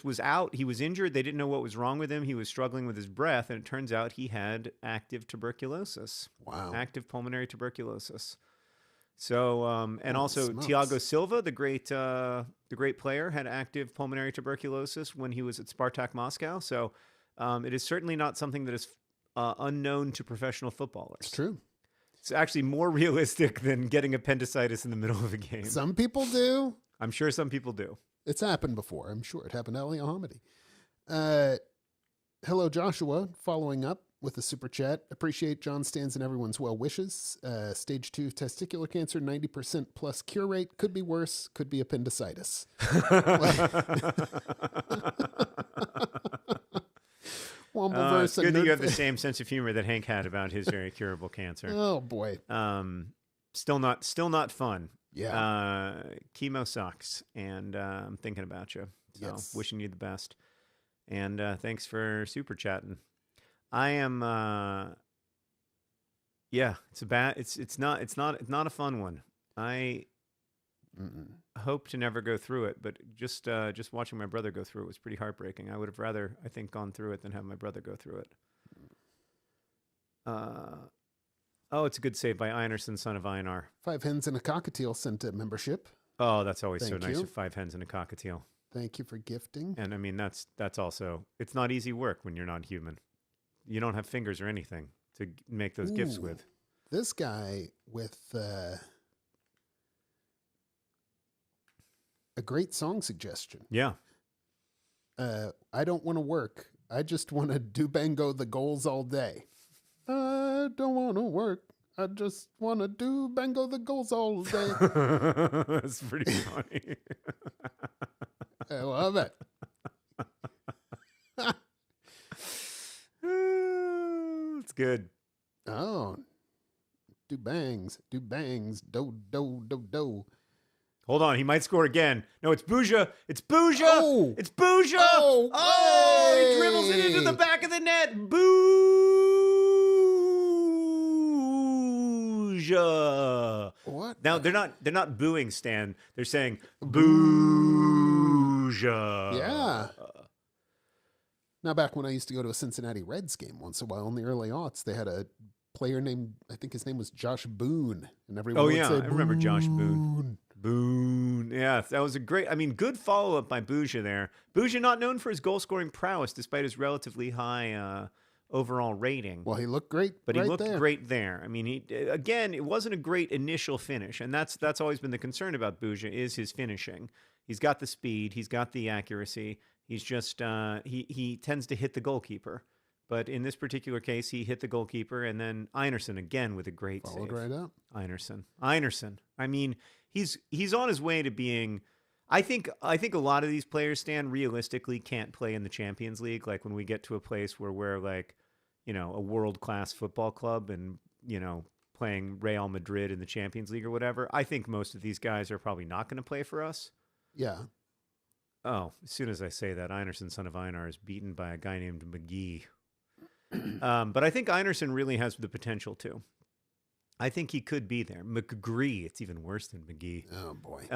was out. He was injured. They didn't know what was wrong with him. He was struggling with his breath, and it turns out he had active tuberculosis. Wow. Active pulmonary tuberculosis. So, and Holy also smokes. Thiago Silva, the great player, had active pulmonary tuberculosis when he was at Spartak Moscow. So, it is certainly not something that is unknown to professional footballers. It's true. It's actually more realistic than getting appendicitis in the middle of a game. Some people do. I'm sure some people do. It's happened before. I'm sure it happened to Ali Ahmadi. Hello, Joshua. Following up with a super chat. Appreciate John Stands and everyone's well wishes. Stage 2 testicular cancer, 90% plus cure rate. Could be worse. Could be appendicitis. Wombleverse It's good that and you have nerd- the same sense of humor that Hank had about his very curable cancer. Oh boy. Still not fun. Yeah. Chemo sucks, and I'm thinking about you. So Yes. wishing you the best. And thanks for super chatting. I am. Yeah, it's not a fun one. I hope to never go through it, but just watching my brother go through it was pretty heartbreaking. I would have rather, I think, gone through it than have my brother go through it. Oh, it's a good save by Einerson, son of Einar. 5 hens and a cockatiel sent a membership. Oh, that's always so Thank nice you. of 5 hens and a cockatiel. Thank you for gifting. And I mean, that's also, it's not easy work when you're not human. You don't have fingers or anything to make those gifts Ooh. with. This guy with a great song suggestion. Yeah. I don't want to work. I just want to do bango the goals all day. I don't want to work. I just want to do bango the goals all day. That's pretty funny. I love it. It's good. Oh, do bangs, do, do, do. Hold on, he might score again. No, it's Buja. It's Buja. Oh! It's Buja. Oh, he dribbles it into the hey! back of the net. Buja. What? Now they're not booing Stan. They're saying Buja. Yeah. Now, back when I used to go to a Cincinnati Reds game once in a while in the early aughts, they had a player named, I think his name was Josh Boone. And everyone would say, I remember Josh Boone. Boone. Yeah, that was a great, I mean, good follow-up by Buja there. Buja not known for his goal-scoring prowess despite his relatively high overall rating. Well, he looked great, But right he looked there. great there. I mean, again, it wasn't a great initial finish, and that's always been the concern about Buja is his finishing. He's got the speed, he's got the accuracy. He's just he tends to hit the goalkeeper, But in this particular case, he hit the goalkeeper, and then Einerson again with a great Followed save. right up. Einerson. I mean, he's on his way to being. I think a lot of these players, Stan, realistically can't play in the Champions League. Like when we get to a place where we're like, a world-class football club and, playing Real Madrid in the Champions League or whatever. I think most of these guys are probably not going to play for us. Yeah. Oh, as soon as I say that, Einerson, son of Einar, is beaten by a guy named McGee. But I think Einerson really has the potential to. I think he could be there. McGree, it's even worse than McGee. Oh boy.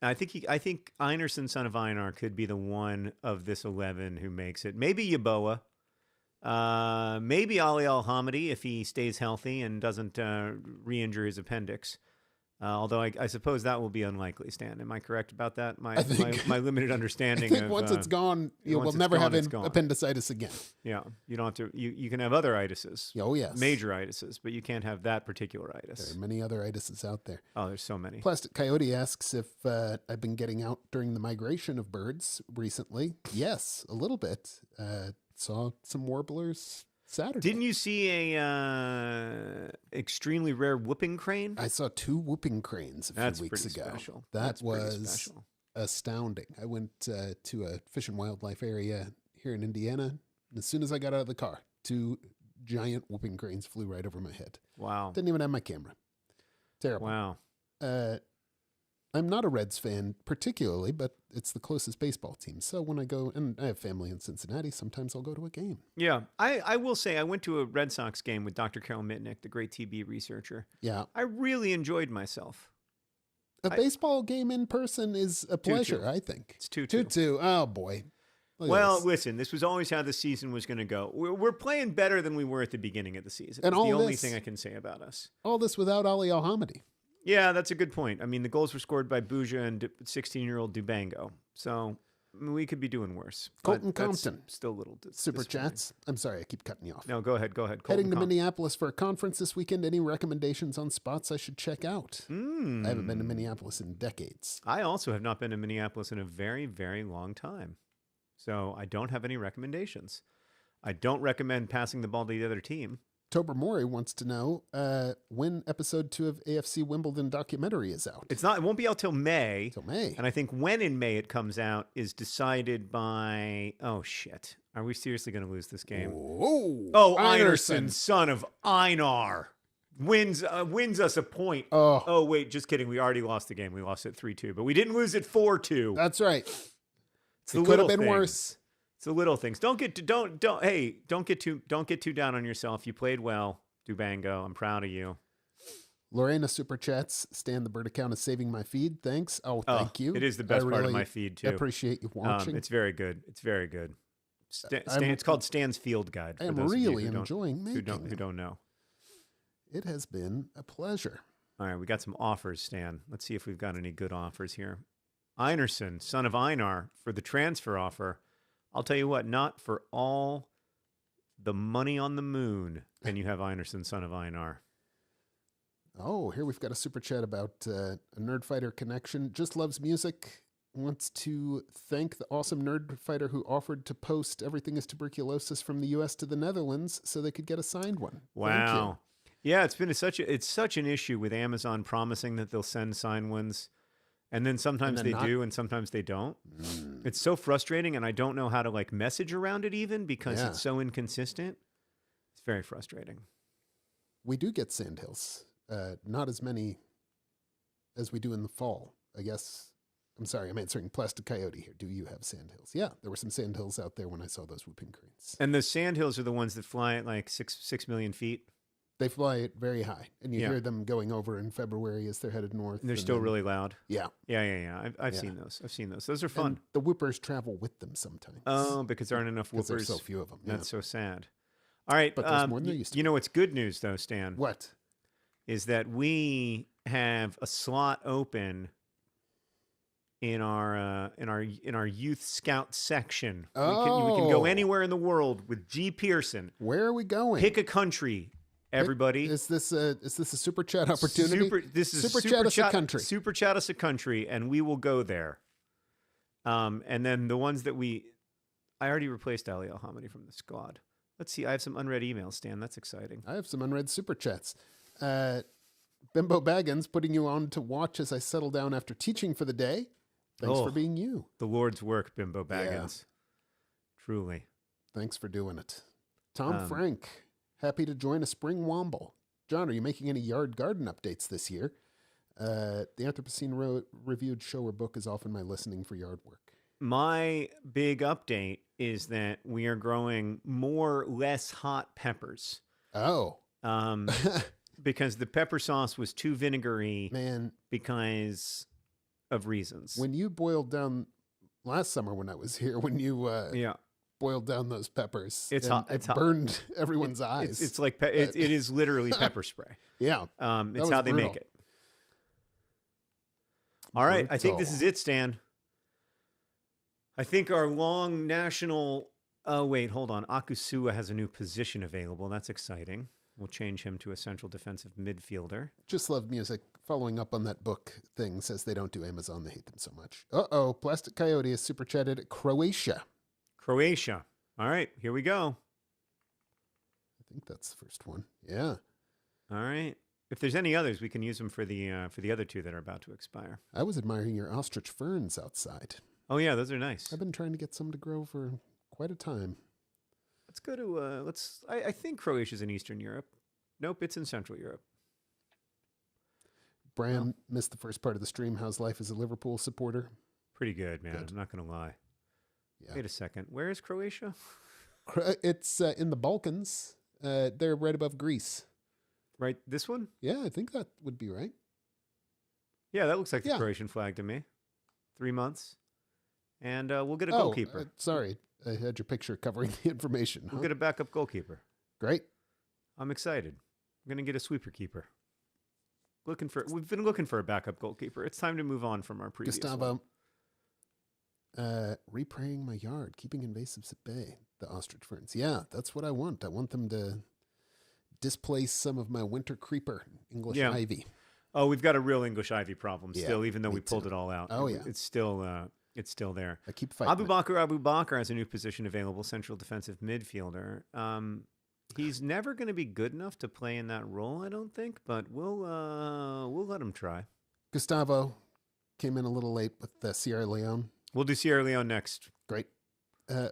I think Einerson, son of Einar, could be the one of this 11 who makes it. Maybe Yeboah. Maybe Ali Al-Hamidi if he stays healthy and doesn't re-injure his appendix. Although I suppose that will be unlikely, Stan. Am I correct about that? My limited understanding. I think once it's gone, you will never have appendicitis again. Yeah, you don't have to. You can have other itises. Oh yes, major itises, but you can't have that particular itis. There are many other itises out there. Oh, there's so many. Plastic Coyote asks if I've been getting out during the migration of birds recently. Yes, a little bit. Saw some warblers Saturday. Didn't you see a extremely rare whooping crane? I saw 2 whooping cranes a few weeks ago. Special. That was astounding. I went to a fish and wildlife area here in Indiana, and as soon as I got out of the car, 2 giant whooping cranes flew right over my head. Wow. Didn't even have my camera. Terrible. Wow. I'm not a Reds fan particularly, but it's the closest baseball team. So when I go, and I have family in Cincinnati, sometimes I'll go to a game. Yeah. I will say I went to a Red Sox game with Dr. Carol Mitnick, the great TB researcher. Yeah. I really enjoyed myself. A baseball game in person is a pleasure, 2-2. I think. It's 2-2. 2-2. Oh, boy. Well, listen, this was always how the season was going to go. We're playing better than we were at the beginning of the season. And it's the only thing I can say about us. All this without Ali Al-Hamidi. Yeah, that's a good point. I mean, the goals were scored by Buja and 16-year-old Dubango. So we could be doing worse. Colton Compton. Still a little Super chats. I'm sorry, I keep cutting you off. No, go ahead. Colton Heading to Minneapolis for a conference this weekend. Any recommendations on spots I should check out? I haven't been to Minneapolis in decades. I also have not been to Minneapolis in a very, very long time. So I don't have any recommendations. I don't recommend passing the ball to the other team. Tober Mori wants to know when episode 2 of AFC Wimbledon documentary is out. It won't be out till May. Till May. And I think when in May it comes out is decided by, oh shit. Are we seriously going to lose this game? Oh, Einerson, son of Einar, wins us a point. Oh, wait, just kidding. We already lost the game. We lost it 3-2, but we didn't lose it 4-2. That's right. It could have been worse. It's the little things. Don't get too down on yourself. You played well, Dubango. I'm proud of you. Lorena super chats. Stan, the bird account is saving my feed. Thanks. Oh, thank you. It is the best part of my feed too. Appreciate you watching. It's very good. It's very good. It's called Stan's Field Guide. I am really enjoying making who don't know. It has been a pleasure. All right, we got some offers, Stan. Let's see if we've got any good offers here. Einerson, son of Einar, for the transfer offer. I'll tell you what, not for all the money on the moon can you have Einerson, son of Einar. Oh, here we've got a super chat about a Nerd Fighter connection. Just loves music. Wants to thank the awesome Nerd Fighter who offered to post Everything is Tuberculosis from the U.S. to the Netherlands so they could get a signed one. Wow. Yeah, it's such an issue with Amazon promising that they'll send signed ones. And then sometimes they do and sometimes they don't. It's so frustrating, and I don't know how to message around it even because it's so inconsistent. It's very frustrating. We do get sandhills. Not as many as we do in the fall, I guess. I'm sorry, I'm answering Plastic Coyote here. Do you have sandhills? Yeah, there were some sandhills out there when I saw those whooping cranes. And the sandhills are the ones that fly at like 6 million feet. They fly it very high, and you hear them going over in February as they're headed north. And they're still really loud. Yeah. Yeah. I've seen those. Those are fun. And the whoopers travel with them sometimes. Oh, because there aren't enough whoopers. There's so few of them. That's so sad. All right. But there's more than there used to be. You know what's good news, though, Stan? What? Is that we have a slot open in our youth scout section. We can go anywhere in the world with G. Pearson. Where are we going? Pick a country. Everybody, is this a super chat opportunity? This is super chat us a country. Super chat us a country, and we will go there. And then the ones that I already replaced Ali Al-Hamidi from the squad. Let's see. I have some unread emails, Stan. That's exciting. I have some unread super chats. Bimbo Baggins putting you on to watch as I settle down after teaching for the day. Thanks for being you. The Lord's work, Bimbo Baggins. Yeah. Truly. Thanks for doing it. Tom Frank, happy to join a spring Womble. John, are you making any yard garden updates this year? The Anthropocene reviewed show or book is often my listening for yard work. My big update is that we are growing more less hot peppers. Oh. Because the pepper sauce was too vinegary. Man. Because of reasons. When you boiled down last summer when I was here, when you boiled down those peppers, it's hot. It burned everyone's eyes. It's like it is literally pepper spray. Yeah. It's how they make it. All right. I think this is it, Stan. I think our long national... Oh, wait, hold on. Akusua has a new position available. That's exciting. We'll change him to a central defensive midfielder. Just love music. Following up on that book thing, says they don't do Amazon. They hate them so much. Uh-oh. Plastic Coyote is super chatted. Croatia. Croatia. All right, here we go. I think that's the first one. Yeah. All right. If there's any others, we can use them for the other two that are about to expire. I was admiring your ostrich ferns outside. Oh, yeah, those are nice. I've been trying to get some to grow for quite a time. Let's go to, I think Croatia's in Eastern Europe. Nope, it's in Central Europe. Bram missed the first part of the stream. How's life as a Liverpool supporter? Pretty good, man. I'm not going to lie. Yeah. Wait a second. Where is Croatia? It's in the Balkans. They're right above Greece. Right, this one? Yeah, I think that would be right. Yeah, that looks like the Croatian flag to me. 3 months. And we'll get a goalkeeper. Sorry, I had your picture covering the information. We'll get a backup goalkeeper. Great. I'm excited. I'm going to get a sweeper keeper. We've been looking for a backup goalkeeper. It's time to move on from our previous Gustavo, repraying my yard, keeping invasives at bay, the ostrich ferns. Yeah, that's what I want. I want them to displace some of my winter creeper, English ivy. Oh, we've got a real English ivy problem still, even though we pulled it all out. Oh, yeah. It's still there. I keep fighting. Abu Bakr has a new position available, central defensive midfielder. He's never going to be good enough to play in that role, I don't think, but we'll let him try. Gustavo came in a little late with Sierra Leone. We'll do Sierra Leone next. Great.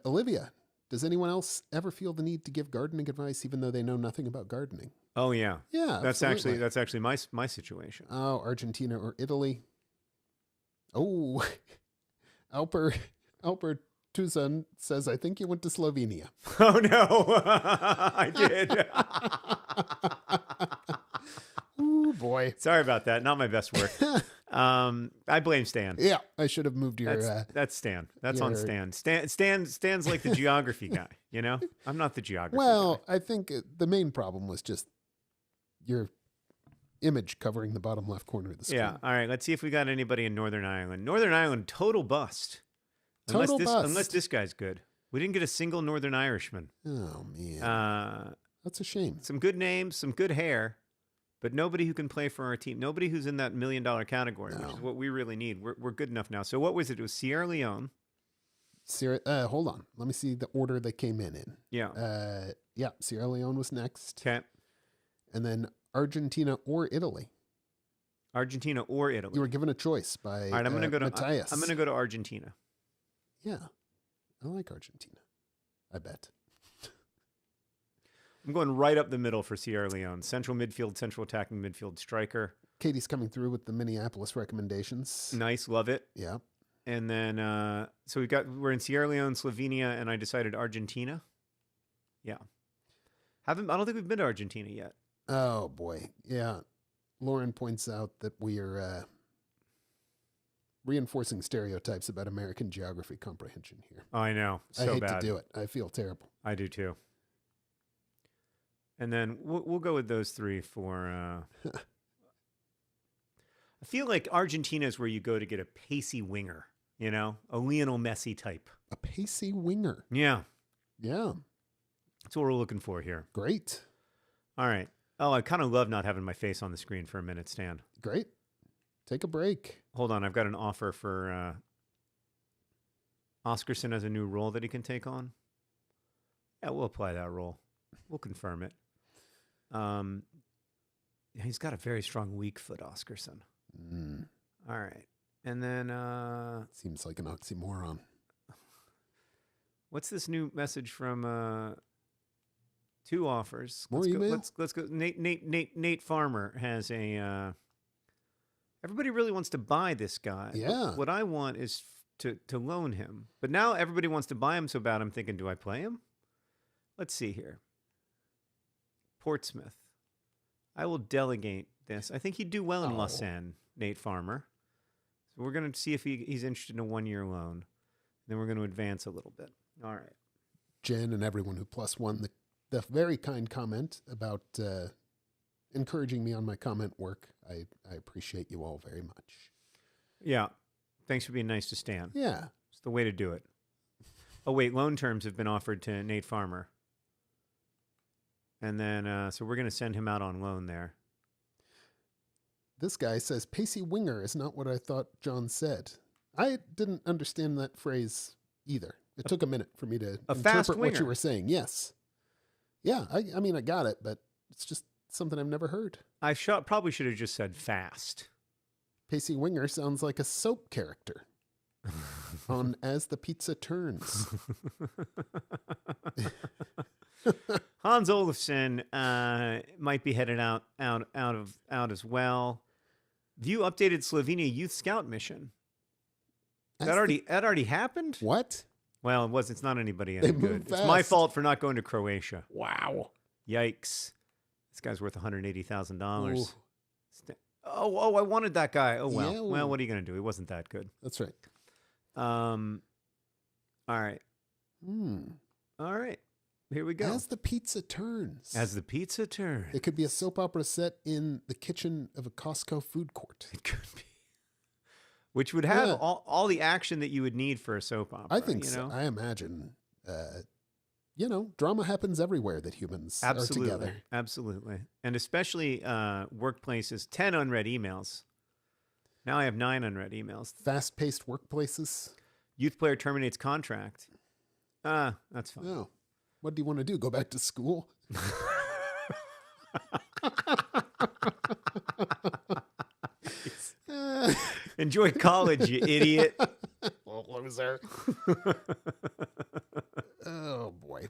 Olivia, does anyone else ever feel the need to give gardening advice even though they know nothing about gardening? Oh, yeah. Yeah, that's actually my situation. Oh, Argentina or Italy. Oh, Alper Tuzan says, I think you went to Slovenia. Oh, no. I did. Ooh, boy. Sorry about that. Not my best work. I blame Stan. Yeah, I should have moved your... That's Stan. That's on Stan. Stan's like the geography guy, you know? I'm not the geography guy. I think the main problem was just your image covering the bottom left corner of the screen. Yeah, all right. Let's see if we got anybody in Northern Ireland. Northern Ireland, total bust. Unless this guy's good. We didn't get a single Northern Irishman. Oh, man. That's a shame. Some good names, some good hair, but nobody who can play for our team. Nobody who's in that $1 million category, which is what we really need. We're good enough now. So what was it? It was Sierra Leone. Hold on. Let me see the order they came in. Yeah. Sierra Leone was next. Okay. And then Argentina or Italy. Argentina or Italy. You were given a choice by All right, I'm going to go to Matthias. I'm going to go to Argentina. Yeah. I like Argentina. I bet. I'm going right up the middle for Sierra Leone. Central midfield, central attacking midfield striker. Katie's coming through with the Minneapolis recommendations. Nice, love it. Yeah. And then, so we're in Sierra Leone, Slovenia, and I decided Argentina. Yeah. I don't think we've been to Argentina yet. Oh, boy. Yeah. Lauren points out that we are reinforcing stereotypes about American geography comprehension here. Oh, I know. So I hate bad to do it. I feel terrible. I do too. And then we'll go with those three for... I feel like Argentina is where you go to get a pacey winger, you know? A Lionel Messi type. A pacey winger. Yeah. Yeah. That's what we're looking for here. Great. All right. Oh, I kind of love not having my face on the screen for a minute, Stan. Great. Take a break. Hold on. I've got an offer for Oscarson as a new role that he can take on. Yeah, we'll apply that rule. We'll confirm it. He's got a very strong weak foot, Oscarson. Mm. All right. And then Seems like an oxymoron. what's this new message from two offers? More let's email? Go, let's go. Nate Farmer has a everybody really wants to buy this guy. Yeah. What I want is to loan him. But now everybody wants to buy him so bad I'm thinking, do I play him? Let's see here. Portsmouth. I will delegate this. I think he'd do well in Lausanne, Nate Farmer. So we're going to see if he's interested in a 1-year loan. Then we're going to advance a little bit. All right. Jen and everyone who plus one, the very kind comment about encouraging me on my comment work. I appreciate you all very much. Yeah. Thanks for being nice to Stan. Yeah. It's the way to do it. Oh, wait. Loan terms have been offered to Nate Farmer. And then, so we're going to send him out on loan there. This guy says pacey winger is not what I thought John said. I didn't understand that phrase either. It took a minute for me to interpret what you were saying. Yes. Yeah, I mean, I got it, but it's just something I've never heard. I probably should have just said fast. Pacey winger sounds like a soap character on As the Pizza Turns. Hans Olafsson might be headed out as well. View updated Slovenia Youth Scout mission. That already happened? What? Well, it was. It's not anybody any good. Fast. It's my fault for not going to Croatia. Wow. Yikes! This guy's worth $180,000. Oh! I wanted that guy. Oh well. Yeah, well, what are you gonna do? He wasn't that good. That's right. All right. All right. Here we go. As the Pizza Turns. As the Pizza Turns. It could be a soap opera set in the kitchen of a Costco food court. It could be. Which would have all the action that you would need for a soap opera. I think so. I imagine, drama happens everywhere that humans are together. Absolutely. And especially workplaces, 10 unread emails. Now I have 9 unread emails. Fast-paced workplaces. Youth player terminates contract. That's fine. Oh. What do you want to do? Go back to school? Enjoy college, you idiot. Loser. Oh, boy.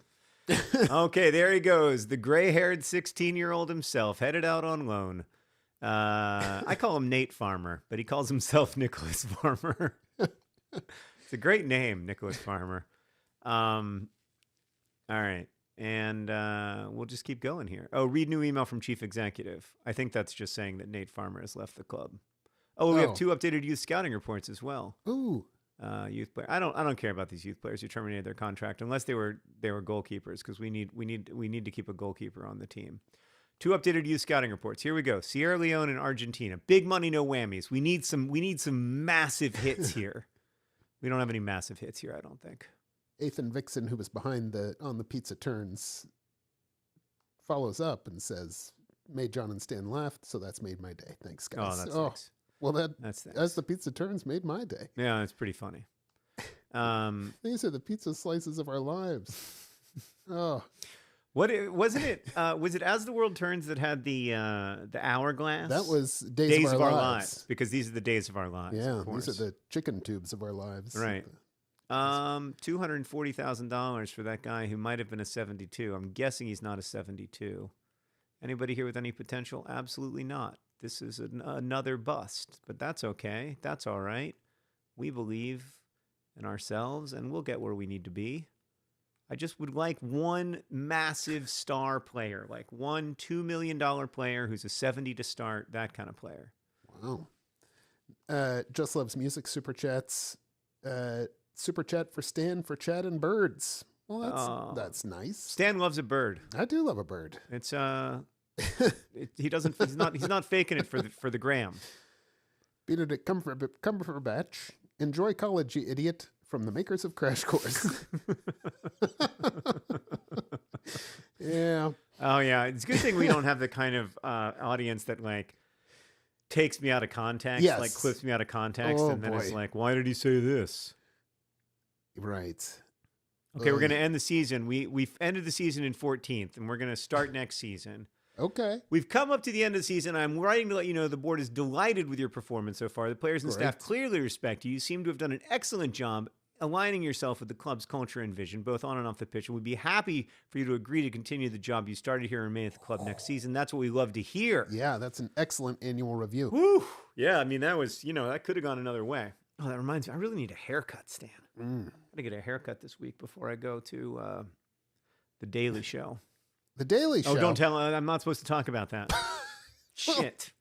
Okay, there he goes. The gray-haired 16-year-old himself, headed out on loan. I call him Nate Farmer, but he calls himself Nicholas Farmer. It's a great name, Nicholas Farmer. All right. And we'll just keep going here. Oh, read new email from Chief Executive. I think that's just saying that Nate Farmer has left the club. Oh, we have 2 updated youth scouting reports as well. Ooh. Youth player. I don't care about these youth players who terminated their contract unless they were goalkeepers, because we need to keep a goalkeeper on the team. 2 updated youth scouting reports. Here we go. Sierra Leone and Argentina. Big money, no whammies. We need some massive hits here. We don't have any massive hits here, I don't think. Ethan Vixen, who was behind on the Pizza Turns, follows up and says, "Made John and Stan laugh, so that's made my day. Thanks, guys." Oh, that's nice. Well, that's As the Pizza Turns made my day. Yeah, it's pretty funny. These are the pizza slices of our lives. Oh, wasn't it? Was it As the World Turns that had the hourgast? that was Days of Our Lives. Because these are the days of our lives. Yeah, of course. these are the chicken tubes of our lives. Right. $240,000 for that guy who might have been a 72. I'm guessing he's not a 72. Anybody here with any potential? Absolutely not. This is another bust, but that's okay. That's all right. We believe in ourselves, and we'll get where we need to be. I just would like one massive star player, like one $2 million player who's a 70 to start, that kind of player. Wow. Just Loves Music Super Chats. Super Chat for Stan for Chat and Birds. Well, that's nice. Stan loves a bird. I do love a bird. It's he's not faking it for the gram. Benedict Cumberbatch. Enjoy college, you idiot. From the makers of Crash Course. Yeah. Oh yeah, it's a good thing we don't have the kind of audience that like takes me out of context, like clips me out of context, and then it's like, why did he say this? Right. Okay, we're going to end the season. We've ended the season in 14th, and we're going to start next season. Okay. We've come up to the end of the season. I'm writing to let you know the board is delighted with your performance so far. The players and staff clearly respect you. You seem to have done an excellent job aligning yourself with the club's culture and vision, both on and off the pitch. And we'd be happy for you to agree to continue the job you started here and remain at the club next season. That's what we love to hear. Yeah, that's an excellent annual review. Woo! Yeah, I mean, that was, that could have gone another way. Oh, that reminds me. I really need a haircut, Stan. I'm going to get a haircut this week before I go to The Daily Show. The Daily Show? Oh, don't tell. I'm not supposed to talk about that. Shit.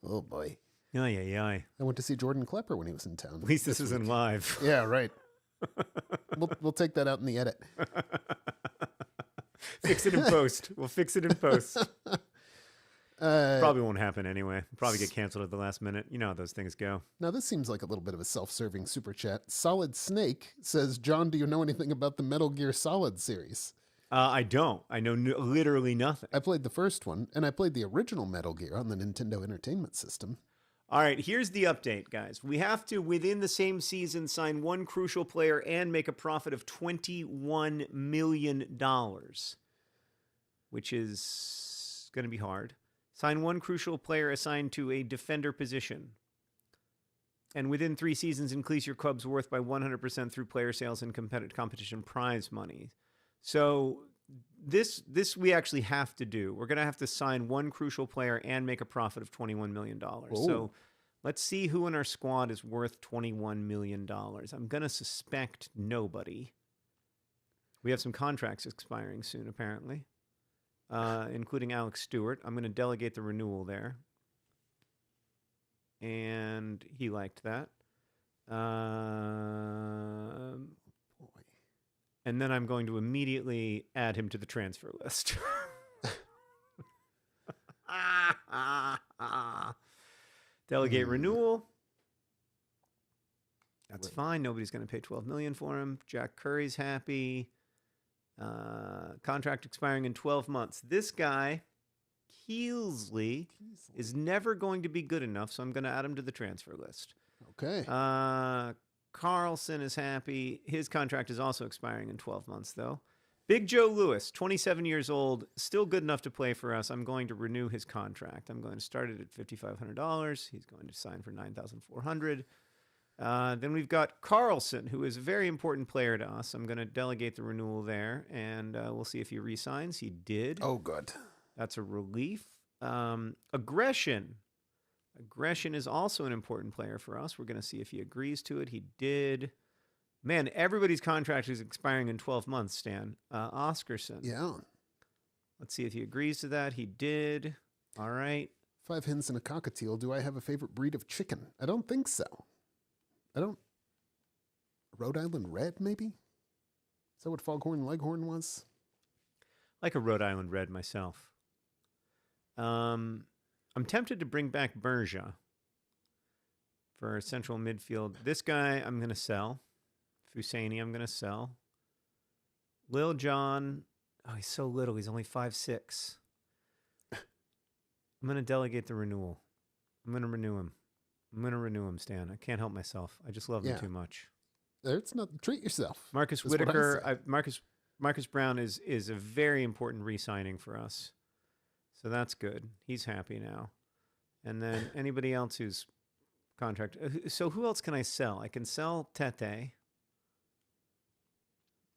Oh, boy. Yeah. I went to see Jordan Klepper when he was in town. At least this isn't live. Yeah, right. We'll take that out in the edit. Fix it in post. We'll fix it in post. Probably won't happen anyway. Probably get canceled at the last minute. You know how those things go. Now, this seems like a little bit of a self-serving super chat. Solid Snake says, John, do you know anything about the Metal Gear Solid series? I don't. I know literally nothing. I played the first one, and I played the original Metal Gear on the Nintendo Entertainment System. All right, here's the update, guys. We have to, within the same season, sign one crucial player and make a profit of $21 million, which is going to be hard. Sign one crucial player assigned to a defender position. And within 3 seasons, increase your club's worth by 100% through player sales and competition prize money. So this we actually have to do. We're going to have to sign one crucial player and make a profit of $21 million. Ooh. So let's see who in our squad is worth $21 million. I'm going to suspect nobody. We have some contracts expiring soon, apparently, including Alex Stewart. I'm going to delegate the renewal there. And he liked that. And then I'm going to immediately add him to the transfer list. Delegate renewal. That's fine. Nobody's going to pay $12 million for him. Jack Curry's happy. Contract expiring in 12 months. This guy, Keelsley, is never going to be good enough, so I'm going to add him to the transfer list. Okay. Carlson is happy. His contract is also expiring in 12 months, though. Big Joe Lewis, 27 years old, still good enough to play for us. I'm going to renew his contract. I'm going to start it at $5,500. He's going to sign for $9,400. Then we've got Carlson, who is a very important player to us. I'm going to delegate the renewal there, and we'll see if he re-signs. He did. Oh, good. That's a relief. Aggression. Aggression is also an important player for us. We're going to see if he agrees to it. He did. Man, everybody's contract is expiring in 12 months, Stan. Oscarson. Yeah. Let's see if he agrees to that. He did. All right. 5 hens and a cockatiel. Do I have a favorite breed of chicken? I don't think so. Rhode Island Red, maybe? Is that what Foghorn Leghorn was? Like a Rhode Island Red myself. I'm tempted to bring back Berja for central midfield. This guy I'm going to sell. Fusani I'm going to sell. Lil John, oh, he's so little. He's only 5'6". I'm going to delegate the renewal. I'm going to renew him. Stan. I can't help myself. I just love him too much. It's not, treat yourself. Marcus Whitaker, Marcus Brown is a very important re-signing for us. So that's good. He's happy now. And then anybody else who's contract. So who else can I sell? I can sell Tete.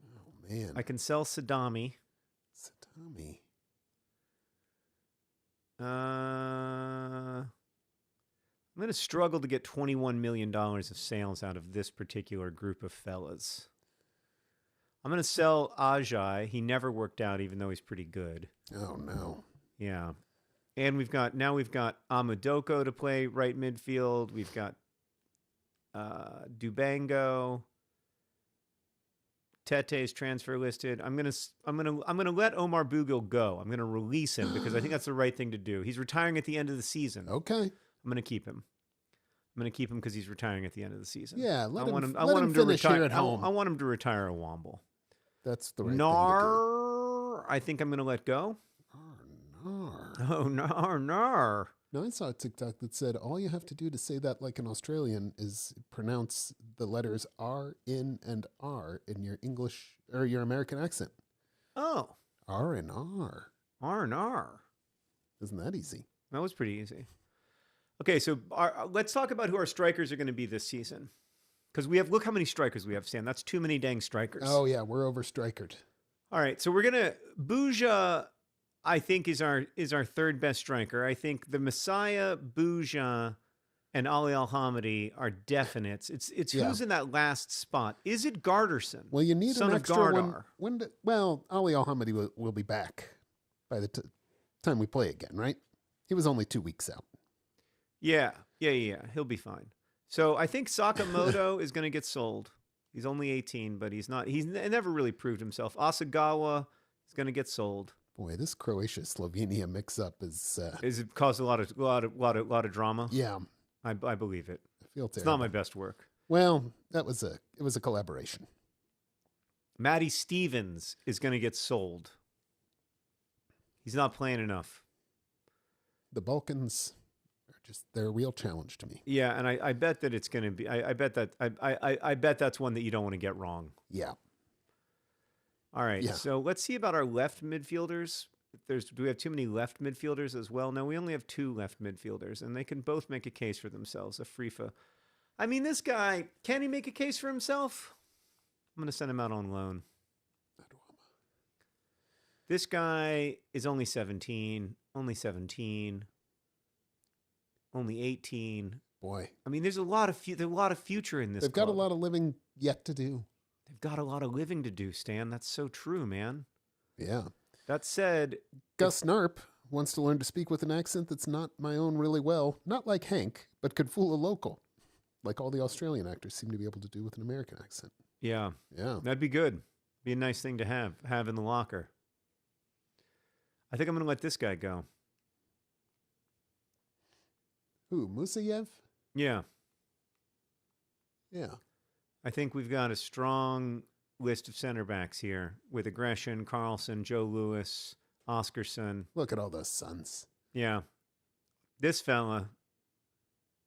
Oh, man. I can sell Sadami. I'm going to struggle to get $21 million of sales out of this particular group of fellas. I'm going to sell Ajay. He never worked out, even though he's pretty good. Oh, no. Yeah. And we've got Amadoko to play right midfield. We've got Dubango. Tete's transfer listed. I'm gonna let Omar Bugil go. I'm gonna release him because I think that's the right thing to do. He's retiring at the end of the season. Okay. I'm gonna keep him. Because he's retiring at the end of the season. Yeah, I want him to finish retire here at home. I want him to retire a Womble. That's the right thing to do. I think I'm gonna let go. Nar. Oh, nar. Now, I saw a TikTok that said all you have to do to say that like an Australian is pronounce the letters R, in, and R in your English or your American accent. Oh, R and R. R&R. Isn't that easy? That was pretty easy. Okay, so let's talk about who our strikers are going to be this season. Because look how many strikers we have, Stan. That's too many dang strikers. Oh, yeah, we're over strikered. All right, so we're going to, Buja, I think, is our third best striker. I think the Messiah, Buja, and Ali Alhamidi are definites. It's Yeah. who's in that last spot. Is it Garderson? Well, you need son an of extra Gardar? one. Well, Ali Alhamidi will be back by the time we play again, right? He was only 2 weeks out. Yeah. He'll be fine. So I think Sakamoto is going to get sold. He's only 18, but he's never really proved himself. Asagawa is going to get sold. Boy, this Croatia-Slovenia mix-up is It caused a lot of drama? yeah, I believe it. I feel It's terrible. not my best work. Well, it was a collaboration. Matty Stevens is going to get sold. He's not playing enough. The Balkans are they're a real challenge to me. Yeah, and I bet that it's going to be. I bet that's one that you don't want to get wrong. Yeah. All right, Yeah. so let's see about our left midfielders. Do we have too many left midfielders as well? No, we only have 2 left midfielders, and they can both make a case for themselves. Afrifa. I mean, this guy, can he make a case for himself? I'm going to send him out on loan. This guy is only 17, only 18. Boy, I mean, there's a lot of future in this. they've got a club. lot of living yet to do. They've got a lot of living to do, Stan. That's so true, man. Yeah. That said, Gus Narp wants to learn to speak with an accent that's not my own really well, not like Hank, but could fool a local, like all the Australian actors seem to be able to do with an American accent. yeah, Yeah. that'd be good. Be a nice thing to have in the locker. I think I'm going to let this guy go. Who, Musayev? Yeah, Yeah. I think we've got a strong list of center backs here with Aggression, Carlson, Joe Lewis, Oscarson. Look at all those sons. Yeah, this fella,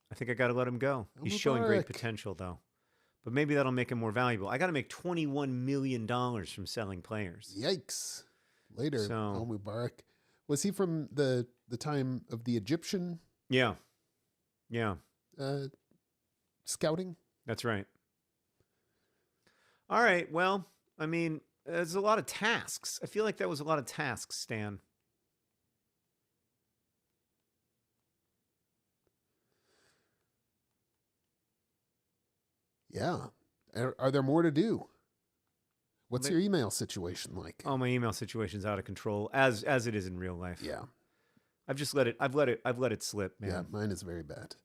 I think I got to let him go. He's showing great Mubarak. potential, though. But maybe that'll make him more valuable. I got to make $21 million from selling players. Yikes. Later, So- Al Mubarak. Was he from the time of the Egyptian Yeah, scouting? that's right. All right, well, I mean, there's a lot of tasks. I feel like that was a lot of tasks, Stan. Yeah. Are there more to do? What's They- your email situation like? Oh, my email situation's out of control, as it is in real life. Yeah. I've just let it slip, man. Yeah, mine is very bad.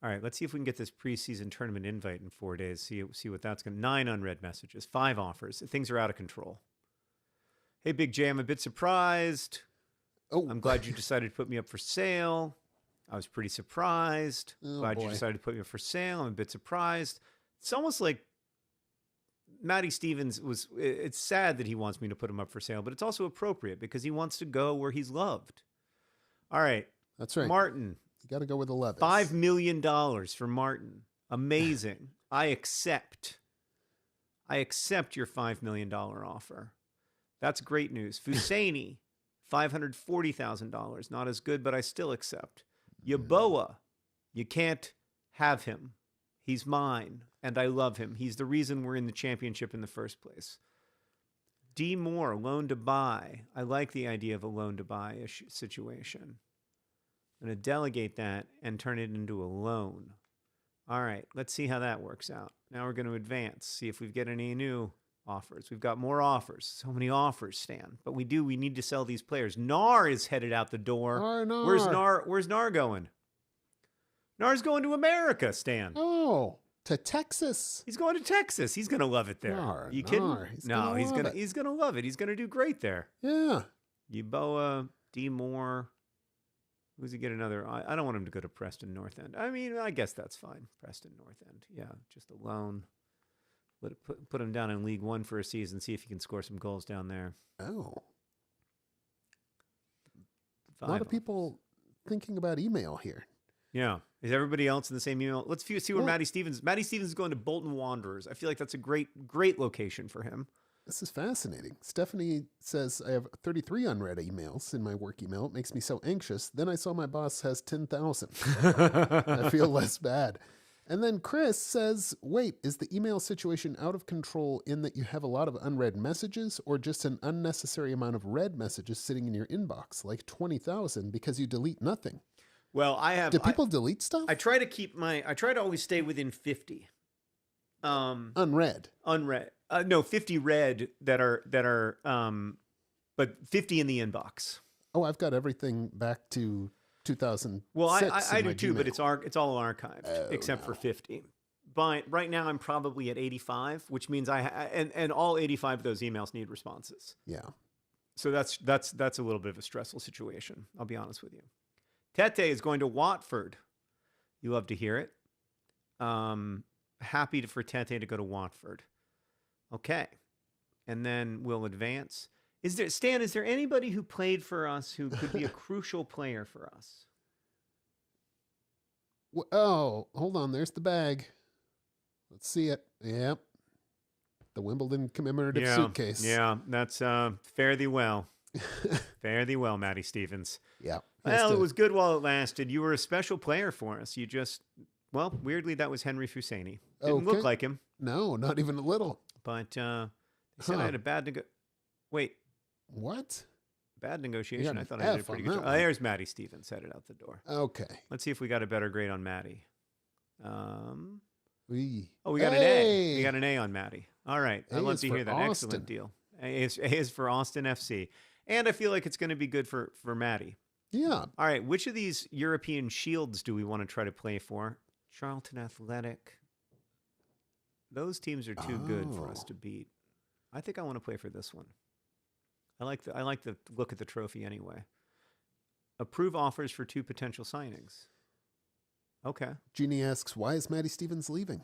All right, let's see if we can get this preseason tournament invite in 4 days. See what that's going to. 9 unread messages, 5 offers. Things are out of control. Hey, Big J, I'm a bit surprised. Oh, I'm glad you decided to put me up for sale. I was pretty surprised. Oh, Glad you boy. decided to put me up for sale. I'm a bit surprised. It's almost like Matty Stevens was. It's sad that he wants me to put him up for sale, but it's also appropriate because he wants to go where he's loved. All right, That's right. Martin. You got to go with 11. $5 million for Martin. Amazing. I accept your $5 million offer. That's great news. Fuseni, $540,000. Not as good, but I still accept. Yaboa, you can't have him. He's mine, and I love him. He's the reason we're in the championship in the first place. D. Moore, loan to buy. I like the idea of a loan to buy situation. I'm going to delegate that and turn it into a loan. All right, let's see how that works out. Now we're going to advance, see if we get any new offers. We've got more offers. So many offers, Stan. But we need to sell these players. Nar is headed out the door. Nar. Where's Nar going? Nar's going to America, Stan. Oh, to Texas. He's going to Texas. He's going to love it there. Nar, You kidding? Nar. He's No, gonna he's love going to it. he's going to love it. He's going to do great there. Yeah. Yeboah, D. Moore. Who's he get another? I don't want him to go to Preston North End. I mean, I guess that's fine. Preston North End. Yeah, just a loan. Put him down in League One for a season, see if he can score some goals down there. Oh. A lot of people thinking about email here. Yeah. Is everybody else in the same email? Let's see where Well- Matty Stevens is going to Bolton Wanderers. I feel like that's a great location for him. This is fascinating. Stephanie says, I have 33 unread emails in my work email. It makes me so anxious. Then I saw my boss has 10,000. I feel less bad. And then Chris says, wait, is the email situation out of control in that you have a lot of unread messages or just an unnecessary amount of read messages sitting in your inbox, like 20,000 because you delete nothing? Well, Do people delete stuff? I try to always stay within 50. Unread. Unread. No, 50 read that are but 50 in the inbox. Oh, I've got everything back to 2006. Well, I in do my too, but Gmail. it's all archived except for 50. But right now I'm probably at 85, which means and all 85 of those emails need responses. Yeah. So that's a little bit of a stressful situation. I'll be honest with you. Tete is going to Watford. You love to hear it. Happy for Tete to go to Watford. Okay. And then we'll advance. Is there anybody who played for us who could be a crucial player for us? Oh, hold on. There's the bag. Let's see it. Yep. The Wimbledon commemorative suitcase. Yeah, that's fare thee well. Fare thee well, Matty Stevens. Yeah. Well, it was good while it lasted. You were a special player for us. You just, well, weirdly, that was Henry Fusani. Didn't look like him. No, not even a little. But they said I had a bad Wait. What? Bad negotiation. got I thought an I did a F pretty on good that job. one. There's Matty Stevens headed out the door. Okay. Let's see if we got a better grade on Matty. We got an A. We got an A on Matty. All right. A I love is to for hear that. Austin. Excellent deal. A is for Austin FC. And I feel like it's going to be good for Matty. Yeah. All right. Which of these European shields do we want to try to play for? Charlton Athletic. Those teams are too good for us to beat. I think I want to play for this one. I like the look at the trophy anyway. Approve offers for 2 potential signings. Okay. Jeannie asks, why is Matty Stevens leaving?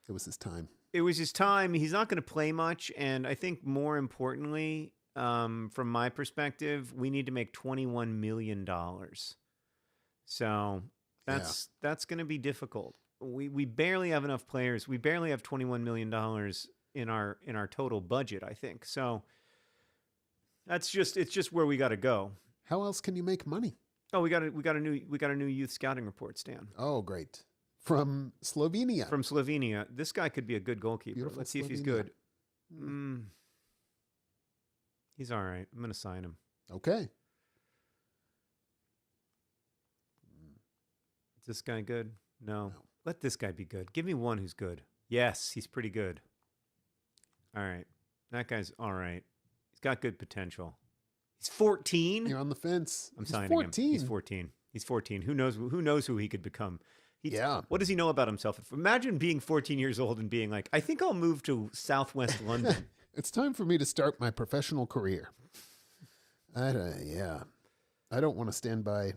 It was his time. It was his time. He's not going to play much. And I think more importantly, from my perspective, we need to make $21 million. So that's going to be difficult. We barely have enough players. We barely have $21 million in our total budget, I think. So it's just where we got to go. How else can you make money? Oh, we got a new youth scouting report, Stan. Oh, great. From Slovenia. From Slovenia. This guy could be a good goalkeeper. Beautiful Let's see if he's Slovenia. good. He's all right. I'm going to sign him. Okay. Is this guy good? No. Let this guy be good. Give me one who's good. Yes, he's pretty good. All right. That guy's all right. He's got good potential. He's 14. You're on the fence. I'm He's signing 14. him. He's 14. He's 14. Who knows who he could become? Yeah. What does he know about himself? Imagine being 14 years old and being like, I think I'll move to Southwest London. It's time for me to start my professional career. I don't want to stand by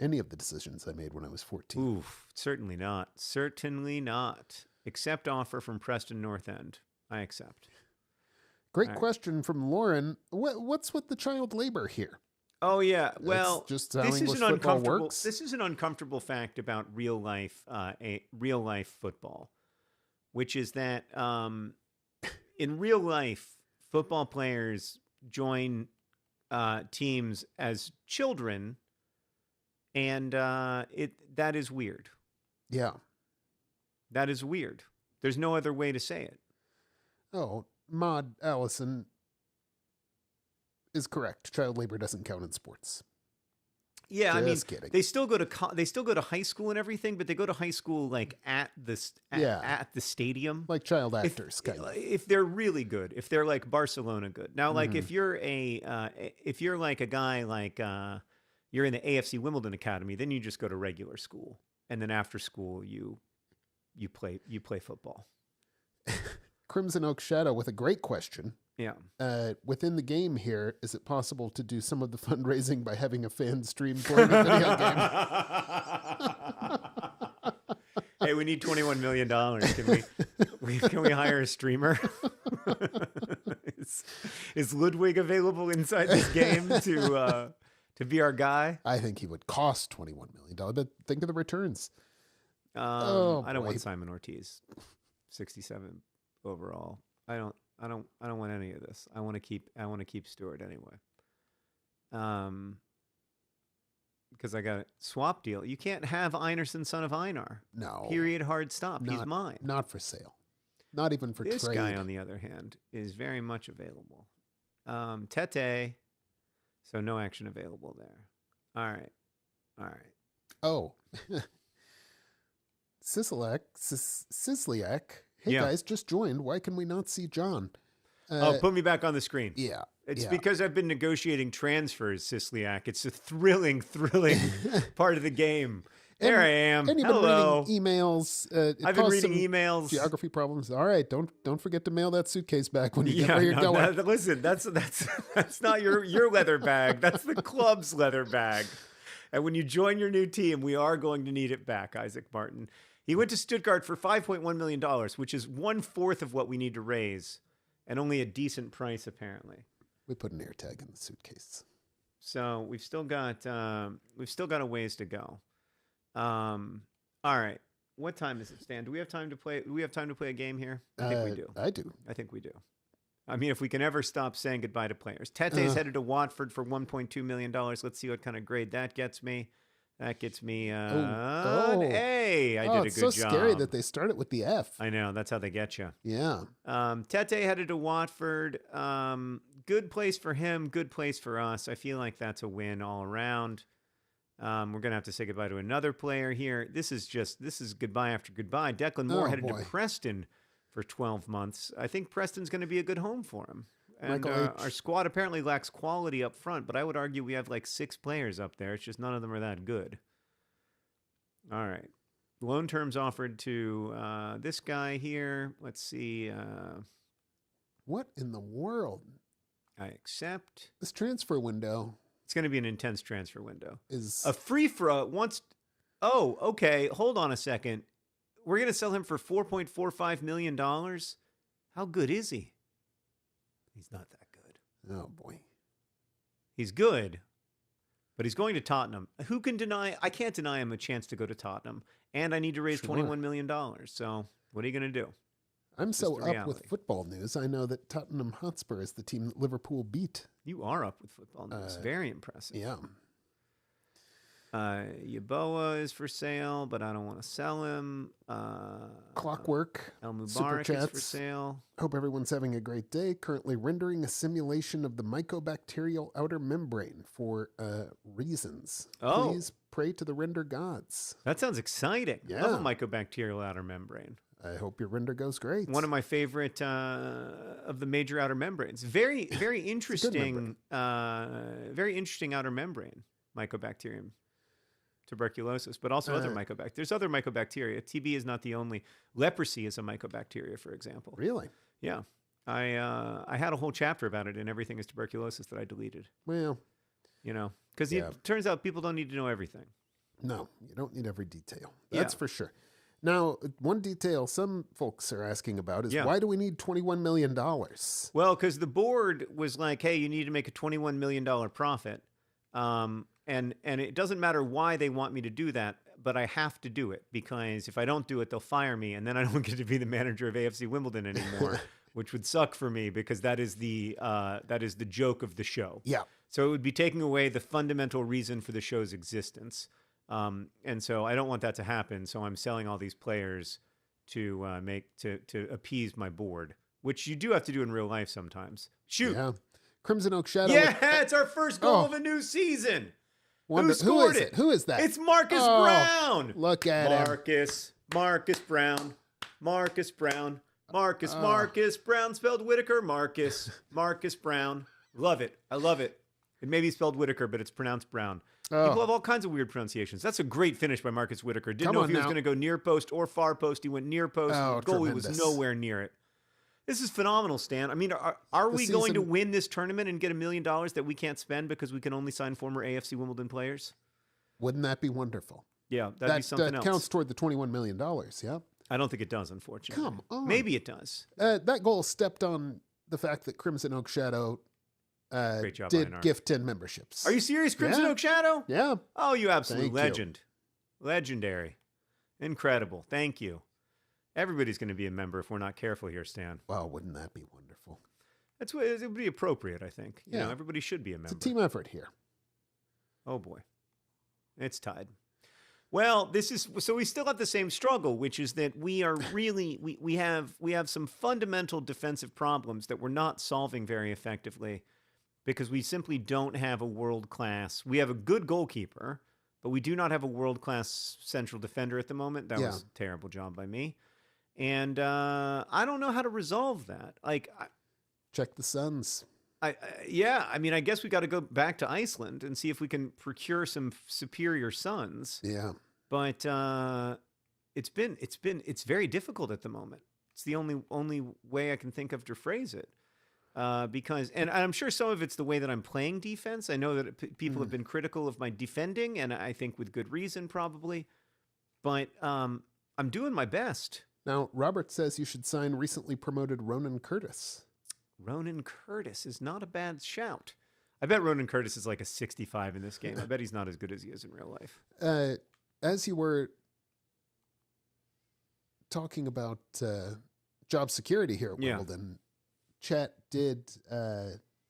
any of the decisions I made when I was 14. Oof, certainly not. Certainly not. Accept offer from Preston North End. I accept. Great question from Lauren. What's with the child labor here? Oh yeah. Well, That's just how English football works. This is an uncomfortable fact about real life football, which is that in real life, football players join teams as children, and that is weird. Yeah. That is weird. There's no other way to say it. Oh, Maud Allison is correct. Child labor doesn't count in sports. Yeah, I mean, kidding. they still go to high school and everything, but they go to high school like at the stadium, Like child actors, kind of. if they're really good, if they're like Barcelona good. Now, like if you're like a guy like you're in the AFC Wimbledon Academy, then you just go to regular school, and then after school you play football. Crimson Oak Shadow with a great question. Yeah. Within the game here, is it possible to do some of the fundraising by having a fan stream playing a video game? Hey, we need $21 million. Can we hire a streamer? Is Ludwig available inside this game to to be our guy. I think he would cost $21 million, but think of the returns. I don't boy. want Simon Ortiz, 67 overall. I don't want any of this. I want to keep Stewart anyway. Because I got a swap deal. You can't have Einerson, son of Einar. No. Period. Hard stop. He's mine. Not for sale. Not even for This trade. guy, on the other hand, is very much available. Tete. So no action available there. All right. Oh. Sislyak. Hey, guys, just joined. Why can we not see John? Put me back on the screen. Yeah. It's because I've been negotiating transfers, Sislyak. It's a thrilling part of the game. There I am. And you've been reading emails. I've been reading emails. Geography problems. All right, don't forget to mail that suitcase back when you get where you're going. Listen, that's not your leather bag. That's the club's leather bag. And when you join your new team, we are going to need it back, Isaac Martin. He went to Stuttgart for $5.1 million, which is 1/4 of what we need to raise, and only a decent price apparently. We put an air tag in the suitcase. So we've still got a ways to go. All right. What time does it stand? Do we have time to play? Do we have time to play a game here? I think we do. I do. I think we do. I mean, if we can ever stop saying goodbye to players. Tete's headed to Watford for $1.2 million. Let's see what kind of grade that gets me. That gets me an A. I did a good job. It's so scary that they started with the F. I know. That's how they get you. Yeah. Tete headed to Watford. Good place for him. Good place for us. I feel like that's a win all around. We're going to have to say goodbye to another player here. This is goodbye after goodbye. Declan Moore headed to Preston for 12 months. I think Preston's going to be a good home for him. And our squad apparently lacks quality up front, but I would argue we have like 6 players up there. It's just none of them are that good. All right. Loan terms offered to this guy here. Let's see. What in the world? I accept. This transfer window. It's going to be an intense transfer window. Is a free throw once. Oh, okay. Hold on a second. We're going to sell him for $4.45 million. How good is he? He's not that good. Oh, boy. He's good, but he's going to Tottenham. Who can deny? I can't deny him a chance to go to Tottenham. And I need to raise $21 million. So what are you going to do? I'm so up with football news. I know that Tottenham Hotspur is the team that Liverpool beat. You are up with football news. Very impressive. Yeah. Yaboa is for sale, but I don't want to sell him. Clockwork. El Mubarak is for sale. Hope everyone's having a great day. Currently rendering a simulation of the mycobacterial outer membrane for reasons. Oh. Please pray to the render gods. That sounds exciting. Yeah. Love a mycobacterial outer membrane. I hope your render goes great. One of my favorite of the major outer membranes. Very interesting. Very interesting outer membrane. Mycobacterium tuberculosis, but also other mycobacteria. There's other mycobacteria. TB is not the only. Leprosy is a mycobacteria, for example. Really? Yeah. I had a whole chapter about it in Everything is Tuberculosis that I deleted. Well, because it turns out people don't need to know everything. No, you don't need every detail. That's for sure. Now, one detail some folks are asking about is why do we need $21 million? Well, because the board was like, hey, you need to make a $21 million profit. And it doesn't matter why they want me to do that, but I have to do it because if I don't do it, they'll fire me. And then I don't get to be the manager of AFC Wimbledon anymore, which would suck for me because that is the joke of the show. Yeah. So it would be taking away the fundamental reason for the show's existence. And so I don't want that to happen. So I'm selling all these players to appease my board, which you do have to do in real life sometimes. Shoot. Yeah. Crimson Oak Shadow. Yeah, it's our first goal of a new season. Who scored it? Who is that? It's Marcus Brown. Look at him. Marcus Brown. Marcus Brown. Marcus Brown spelled Whitaker. Marcus Brown. Love it. I love it. It may be spelled Whitaker, but it's pronounced Brown. People have all kinds of weird pronunciations. That's a great finish by Marcus Whitaker. Didn't know if he was going to go near post or far post. He went near post. The goalie was nowhere near it. This is phenomenal, Stan. I mean, are we going to win this tournament and get $1 million that we can't spend because we can only sign former AFC Wimbledon players? Wouldn't that be wonderful? Yeah, that'd be something else. That counts toward the $21 million, yeah? I don't think it does, unfortunately. Come on. Maybe it does. That goal stepped on the fact that Crimson Oak Shadow Great job, did Einar. gift 10 memberships. Are you serious, Crimson Yeah. Oak Shadow? Yeah. Oh, you absolute Thank you. legend. Legendary. Incredible. Thank you. Everybody's going to be a member if we're not careful here, Stan. Well, wouldn't that be wonderful? That's what it would be appropriate, I think. You know, Yeah. everybody should be a member. It's a team effort here. Oh boy. It's tied. Well, this is so we still have the same struggle, which is that we are really we have some fundamental defensive problems that we're not solving very effectively because we simply don't have a world-class. We have a good goalkeeper, but we do not have a world-class central defender at the moment. That was a terrible job by me. And I don't know how to resolve that. Like Check the Suns. yeah, I mean, I guess we got to go back to Iceland and see if we can procure some superior sons. Yeah. But it's very difficult at the moment. It's the only way I can think of to phrase it. Because I'm sure some of it's the way that I'm playing defense. I know that people have been critical of my defending, and I think with good reason probably. But I'm doing my best. Now, Robert says you should sign recently promoted Ronan Curtis. Ronan Curtis is not a bad shout. I bet Ronan Curtis is like a 65 in this game. I bet he's not as good as he is in real life. As you were talking about job security here at Wimbledon, chat did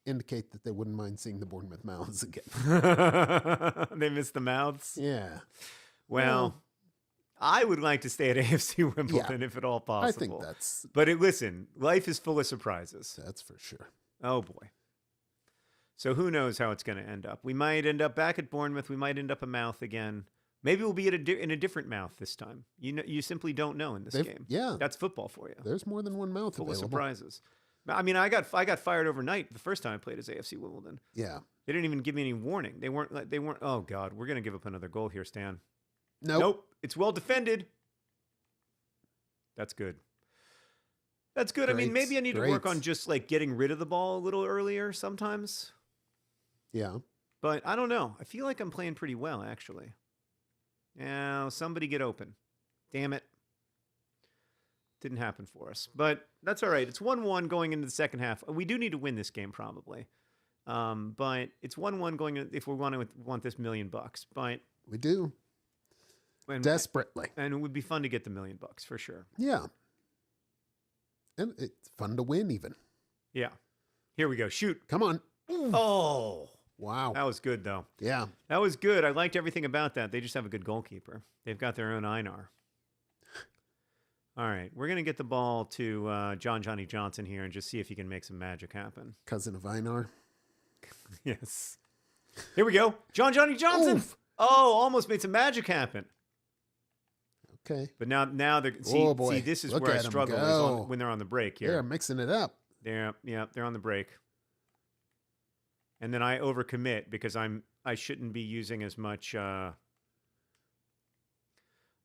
indicate that they wouldn't mind seeing the Bournemouth mouths again. They missed the mouths? Yeah. Well, I would like to stay at AFC Wimbledon if at all possible. I think that's... But listen, life is full of surprises. That's for sure. Oh, boy. So who knows how it's going to end up. We might end up back at Bournemouth. We might end up a mouth again. Maybe we'll be in a different mouth this time. You simply don't know in this game. Yeah. That's football for you. There's more than one mouth full available. of surprises. I mean, I got fired overnight the first time I played as AFC Wimbledon. Yeah. They didn't even give me any warning. They weren't. Oh God, we're gonna give up another goal here, Stan. Nope. It's well defended. That's good. That's good. I mean, maybe I need to work on just like getting rid of the ball a little earlier sometimes. Yeah. But I don't know. I feel like I'm playing pretty well, actually. Now, somebody get open. Damn it. Didn't happen for us. But that's all right. It's 1-1 going into the second half. We do need to win this game, probably. But it's 1-1 going in, if we want this $1 million. But we do. Desperately. And it would be fun to get the $1 million for sure. Yeah. And it's fun to win even. Yeah. Here we go. Shoot. Come on. Ooh. Oh. Wow. That was good, though. Yeah. That was good. I liked everything about that. They just have a good goalkeeper. They've got their own Einar. All right. We're going to get the ball to Johnny Johnson here and just see if he can make some magic happen. Cousin of Einar. Yes. Here we go. Johnny Johnson. Oof. Oh, almost made some magic happen. Okay. But now they're see, this is where I struggle is when they're on the break here. They're mixing it up. They're on the break. And then I overcommit because I shouldn't be using as much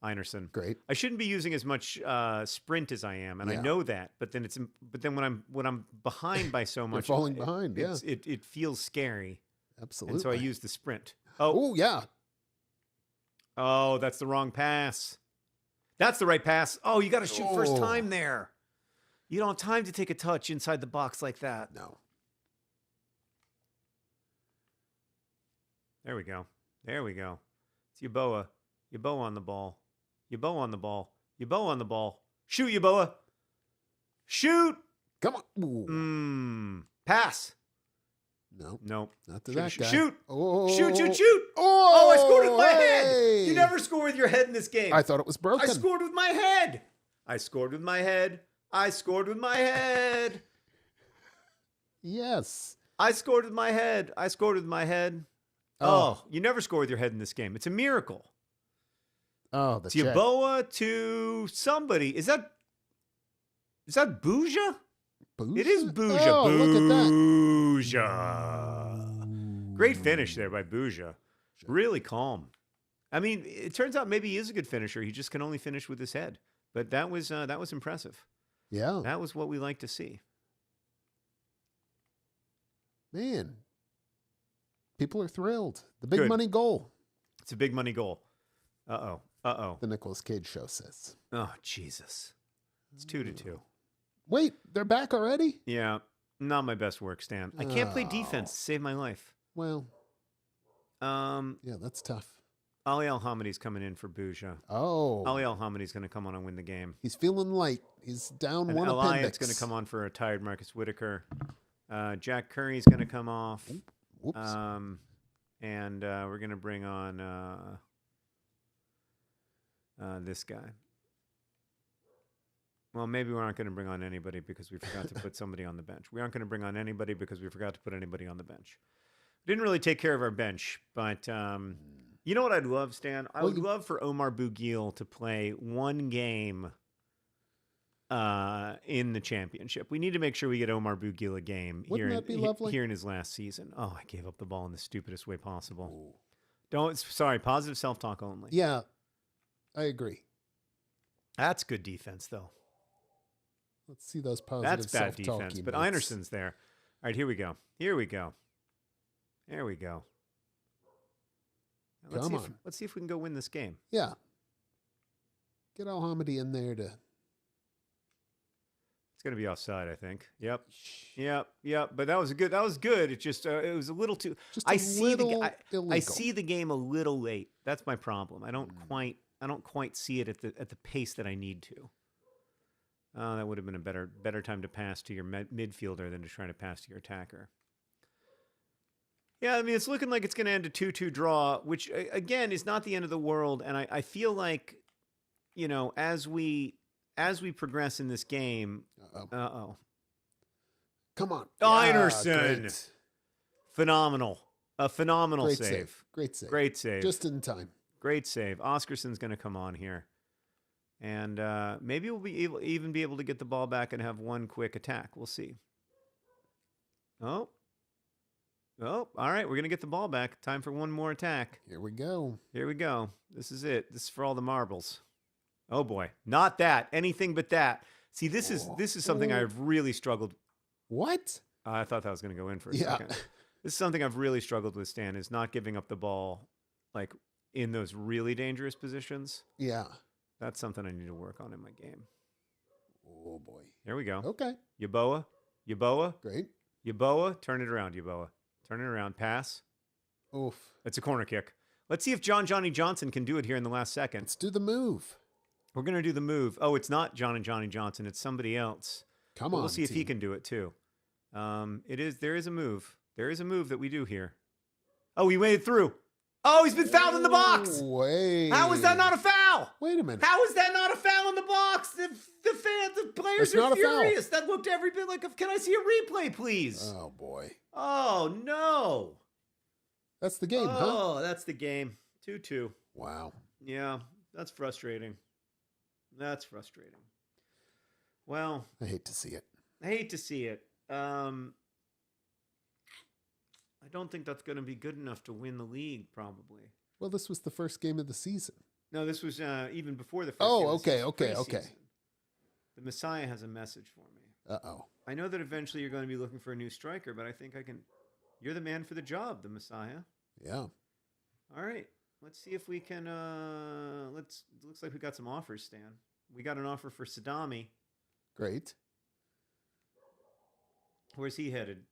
Einerson. Great. I shouldn't be using as much sprint as I am, and I know that. But then when I'm behind by so much, you're falling behind. Yeah, it feels scary. Absolutely. And so I use the sprint. Oh yeah. Oh, that's the wrong pass. That's the right pass. Oh, you got to shoot first time there. You don't have time to take a touch inside the box like that. No. There we go. There we go. It's Yeboah. Yeboah on the ball. Yeboah on the ball. Yeboah on the ball. Shoot, Yeboah. Shoot. Come on. Pass. No. Nope. Not to that guy. Shoot. Oh. Shoot. Oh, I scored with my head. You never score with your head in this game. I thought it was broken. I scored with my head. I scored with my head. I scored with my head. Yes. I scored with my head. I scored with my head. Oh, you never score with your head in this game. It's a miracle. Oh, it's Yeboah to somebody. Is that Bouja? Bouja? It is Bouja. Oh, Bouja. look at that. Great finish there by Bouja. Really calm. I mean, it turns out maybe he is a good finisher. He just can only finish with his head. But that was impressive. Yeah. That was what we like to see. Man. People are thrilled. The big money goal. It's a big money goal. Uh-oh. The Nicolas Cage show says. Oh, Jesus. It's 2-2. Wait, they're back already? Yeah. Not my best work, Stan. I can't play defense to save my life. Well, Um, yeah, that's tough. Ali Al-Hamadi's coming in for Buja. Oh, Ali Al-Hamadi's going to come on and win the game. he's feeling light. He's down And one Elliott's appendix. going to come on for a tired Marcus Whitaker. Jack Curry's going to come off. Whoops. And we're going to bring on this guy. Well, maybe we aren't going to bring on anybody because we forgot to put somebody on the bench. We aren't going to bring on anybody because we forgot to put anybody on the bench. Didn't really take care of our bench, but you know what I'd love, Stan? I would love for Omar Bouguil to play one game in the championship. We need to make sure we get Omar Bouguil a game here in his last season. Oh, I gave up the ball in the stupidest way possible. Ooh. Sorry, positive self-talk only. Yeah, I agree. That's good defense, though. Let's see those positive That's bad self-talk defense, emotes. but Einerson's there. All right, here we go. Here we go. There we go. Let's see if we can go win this game. Yeah. Get Al-Hamadi in there to... It's going to be offside, I think. Yep. But that was good. It just it was a little too. I see the game a little late. That's my problem. I don't quite see it at the pace that I need to. That would have been a better time to pass to your midfielder than to try to pass to your attacker. Yeah, I mean, it's looking like it's going to end a 2-2 draw, which, again, is not the end of the world. And I feel like, you know, as we progress in this game... Uh-oh. Come on. Einerson! Phenomenal. A phenomenal save. Great save. Just in time. Great save. Oscarson's going to come on here. And maybe we'll even be able to get the ball back and have one quick attack. We'll see. Oh, all right. We're going to get the ball back. Time for one more attack. Here we go. This is it. This is for all the marbles. Oh, boy. Not that. Anything but that. See, this is something I've really struggled. What? I thought that was going to go in for a second. This is something I've really struggled with, Stan, is not giving up the ball like in those really dangerous positions. Yeah. That's something I need to work on in my game. Oh, boy. There we go. Okay. Yeboah. Great. Yeboah. Turn it around, Yeboah. Turn it around. Pass. Oof. It's a corner kick. Let's see if Johnny Johnson can do it here in the last second. Let's do the move. We're going to do the move. Oh, it's not Johnny Johnson. It's somebody else. Come on. We'll see if he can do it too. There is a move. There is a move that we do here. Oh, he made it through. Oh, he's been fouled in the box. Wait. How is that not a foul? Wait a minute. How is that not a foul in the box? The players are furious. That looked every bit like can I see a replay, please? Oh, boy. Oh, no. That's the game, huh? Oh, that's the game. 2-2. Wow. Yeah, that's frustrating. Well, I hate to see it. I don't think that's going to be good enough to win the league, probably. Well, this was the first game of the season. No, this was even before the first game. Oh, okay. The Messiah has a message for me. Uh-oh. I know that eventually you're going to be looking for a new striker, but I think I can... You're the man for the job, the Messiah. Yeah. All right. Let's see if we can... Looks like we got some offers, Stan. We got an offer for Sadami. Great. Where's he headed?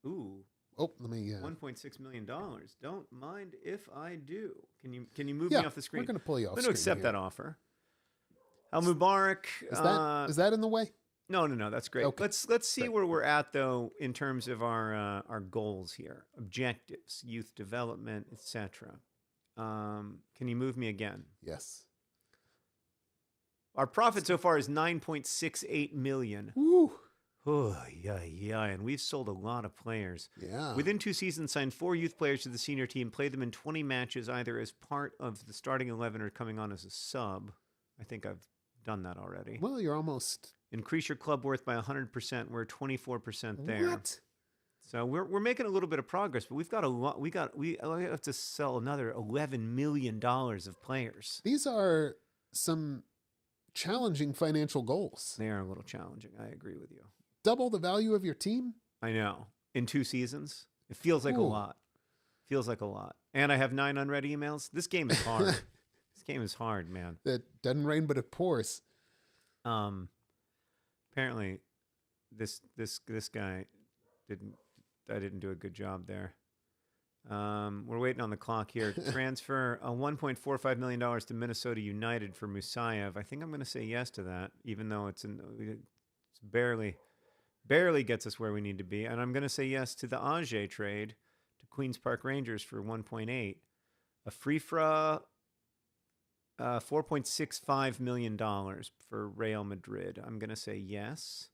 Ooh. Oh, let me... $1.6 million. Don't mind if I do. Can you move me off the screen? We're going to pull you off I'm going to accept that offer. Al Mubarak. Is that in the way? No. That's great. Okay. Let's see where we're at, though, in terms of our goals here. Objectives, youth development, etc. Can you move me again? Yes. Our profit so far is $9.68 million. Woo. Oh, yeah. And we've sold a lot of players. Yeah. Within 2 seasons, signed 4 youth players to the senior team, played them in 20 matches, either as part of the starting 11 or coming on as a sub. I think I've done that already. Well, you're almost... Increase your club worth by 100%. We're 24% there. What? So we're making a little bit of progress, but we've got a lot. We have to sell another $11 million of players. These are some challenging financial goals. They are a little challenging. I agree with you. Double the value of your team? I know. In 2 seasons, it feels like a lot. And I have 9 unread emails. This game is hard. This game is hard, man. It doesn't rain, but it pours. Apparently, this guy I didn't do a good job there. We're waiting on the clock here. Transfer $1.45 million to Minnesota United for Musayev. I think I'm going to say yes to that, even though it's barely gets us where we need to be. And I'm going to say yes to the Age trade to Queens Park Rangers for 1.8. A Frifra, $4.65 million for Real Madrid. I'm going to say yes.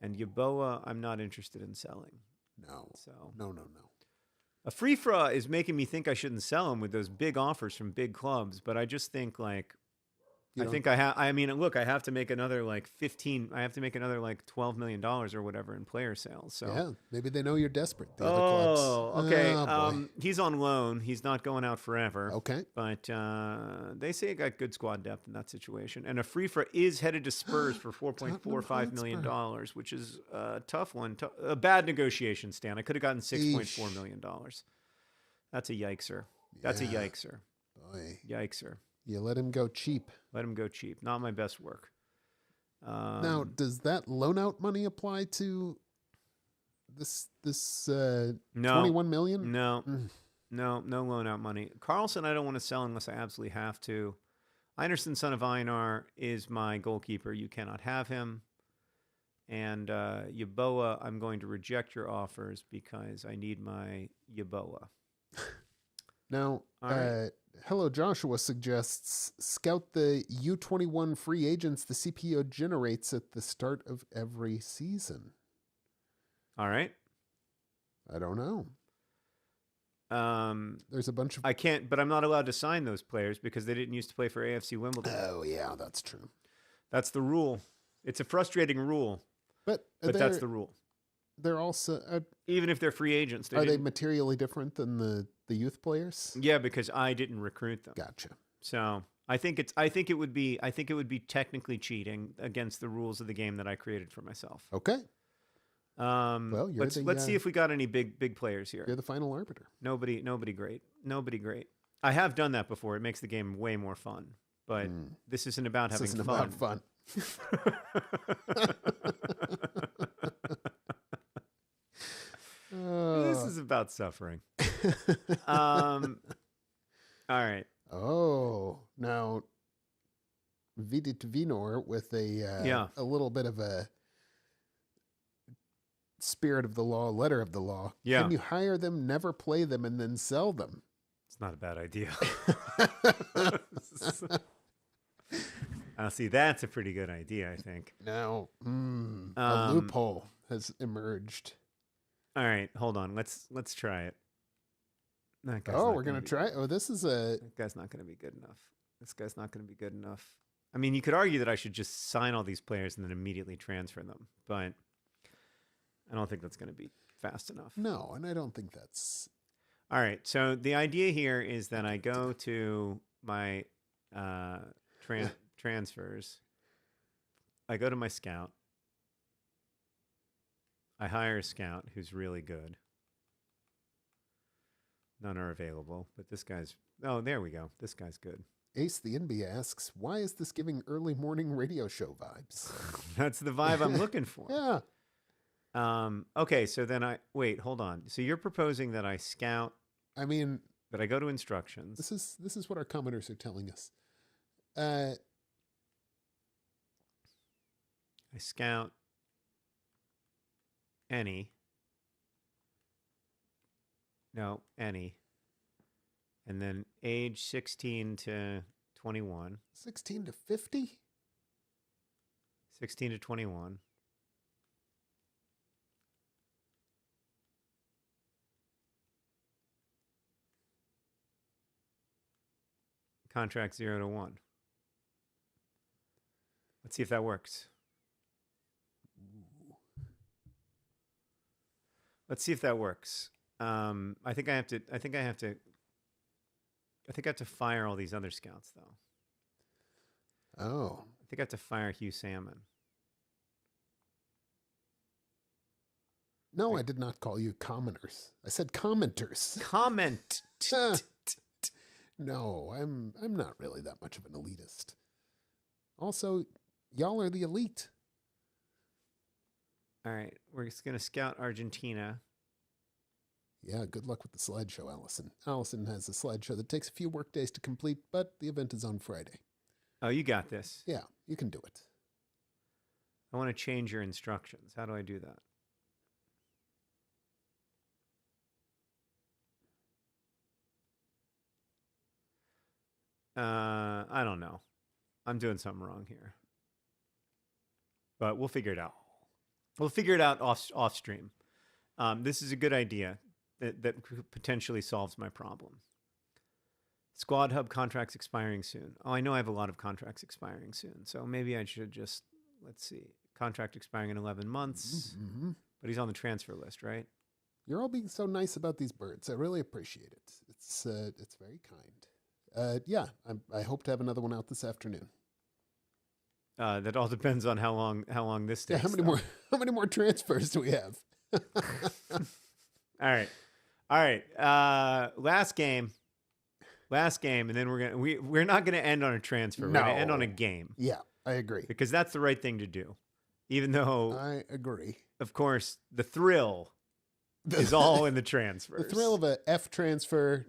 And Yeboah, I'm not interested in selling. No. So No. a Frifra is making me think I shouldn't sell him with those big offers from big clubs, but I just think like I mean, look, I have to make another like $12 million or whatever in player sales. So yeah, maybe they know you're desperate. The other clubs. Okay. Oh, He's on loan. He's not going out forever. okay. But they say he got good squad depth in that situation. And a Frifra is headed to Spurs for $4.45 million, which is a tough one. A bad negotiation, Stan. I could have gotten $6.4 million. That's a yikeser. That's a yikeser. Boy. Yikeser. You let him go cheap. Let him go cheap. Not my best work. Now, does that loan out money apply to this no, 21 million? No. No loan out money. Carlson, I don't want to sell unless I absolutely have to. Einerson, son of Einar, is my goalkeeper. You cannot have him. And Yeboah, I'm going to reject your offers because I need my Yeboah. Now, right. Hello Joshua suggests scout the U21 free agents the CPO generates at the start of every season. All right. I don't know. There's a bunch of... I can't, but I'm not allowed to sign those players because they didn't used to play for AFC Wimbledon. Oh, yeah, that's true. That's the rule. It's a frustrating rule, but that's the rule. They're also... even if they're free agents. Are they materially different than the youth players? Yeah, because I didn't recruit them. Gotcha. So I think it would be technically cheating against the rules of the game that I created for myself. Okay. Well, let's see if we got any big players here. You're the final arbiter. Nobody great. I have done that before. It makes the game way more fun. But this isn't about having fun. About fun. This is about suffering. All right. Oh, now Vidit Vinor with a little bit of a spirit of the law, letter of the law. Yeah. Can you hire them, never play them, and then sell them? It's not a bad idea. See, that's a pretty good idea, I think. Now, a loophole has emerged. All right, hold on. Let's try it. We're gonna try. Oh, that guy's not gonna be good enough. This guy's not gonna be good enough. I mean, you could argue that I should just sign all these players and then immediately transfer them, but I don't think that's gonna be fast enough. No, and I don't think that's... All right, so the idea here is that I go to my transfers. I go to my scout. I hire a scout who's really good. None are available, but this guy's... Oh, there we go. This guy's good. Ace the Inby asks, why is this giving early morning radio show vibes? That's the vibe I'm looking for. Yeah. Okay, so then wait, hold on. So you're proposing that I scout... I mean... That I go to instructions. This is what our commenters are telling us. I scout any. And then age 16 to 21. 16 to 50? 16 to 21. Contract 0 to 1. Let's see if that works. Let's see if that works. I think I have to fire all these other scouts though. Oh. I think I have to fire Hugh Salmon. No, I did not call you commenters. I said commenters. Comment. No, I'm not really that much of an elitist. Also, y'all are the elite. All right, we're just gonna scout Argentina. Yeah, good luck with the slideshow, Allison. Allison has a slideshow that takes a few work days to complete, but the event is on Friday. Oh, you got this. Yeah, you can do it. I want to change your instructions. How do I do that? I don't know. I'm doing something wrong here. But we'll figure it out. We'll figure it out off stream. This is a good idea that potentially solves my problem. Squad Hub contracts expiring soon. Oh, I know I have a lot of contracts expiring soon. So maybe I should just, let's see. Contract expiring in 11 months. Mm-hmm. But he's on the transfer list, right? You're all being so nice about these birds. I really appreciate it. It's very kind. Yeah, I hope to have another one out this afternoon. That all depends on how long this takes. Yeah, how many more transfers do we have? All right. Last game, and then we're not gonna end on a transfer. We're gonna end on a game. Yeah, I agree. Because that's the right thing to do. Even though I agree. Of course, the thrill is all in the transfers. The thrill of a F transfer.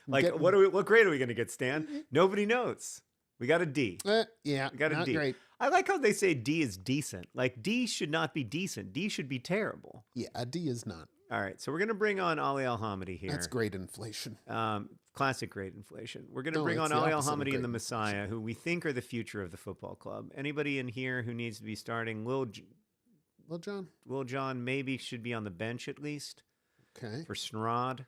What grade are we gonna get, Stan? Nobody knows. We got a D. Yeah, we got a D. Great. I like how they say D is decent. Like D should not be decent. D should be terrible. Yeah, a D is not. All right, so we're gonna bring on Ali Al-Hamidi here. That's grade inflation. Classic grade inflation. We're gonna bring on Ali Al-Hamidi and the Messiah, who we think are the future of the football club. Anybody in here who needs to be starting? Lil John maybe should be on the bench at least. Okay. For Snrod.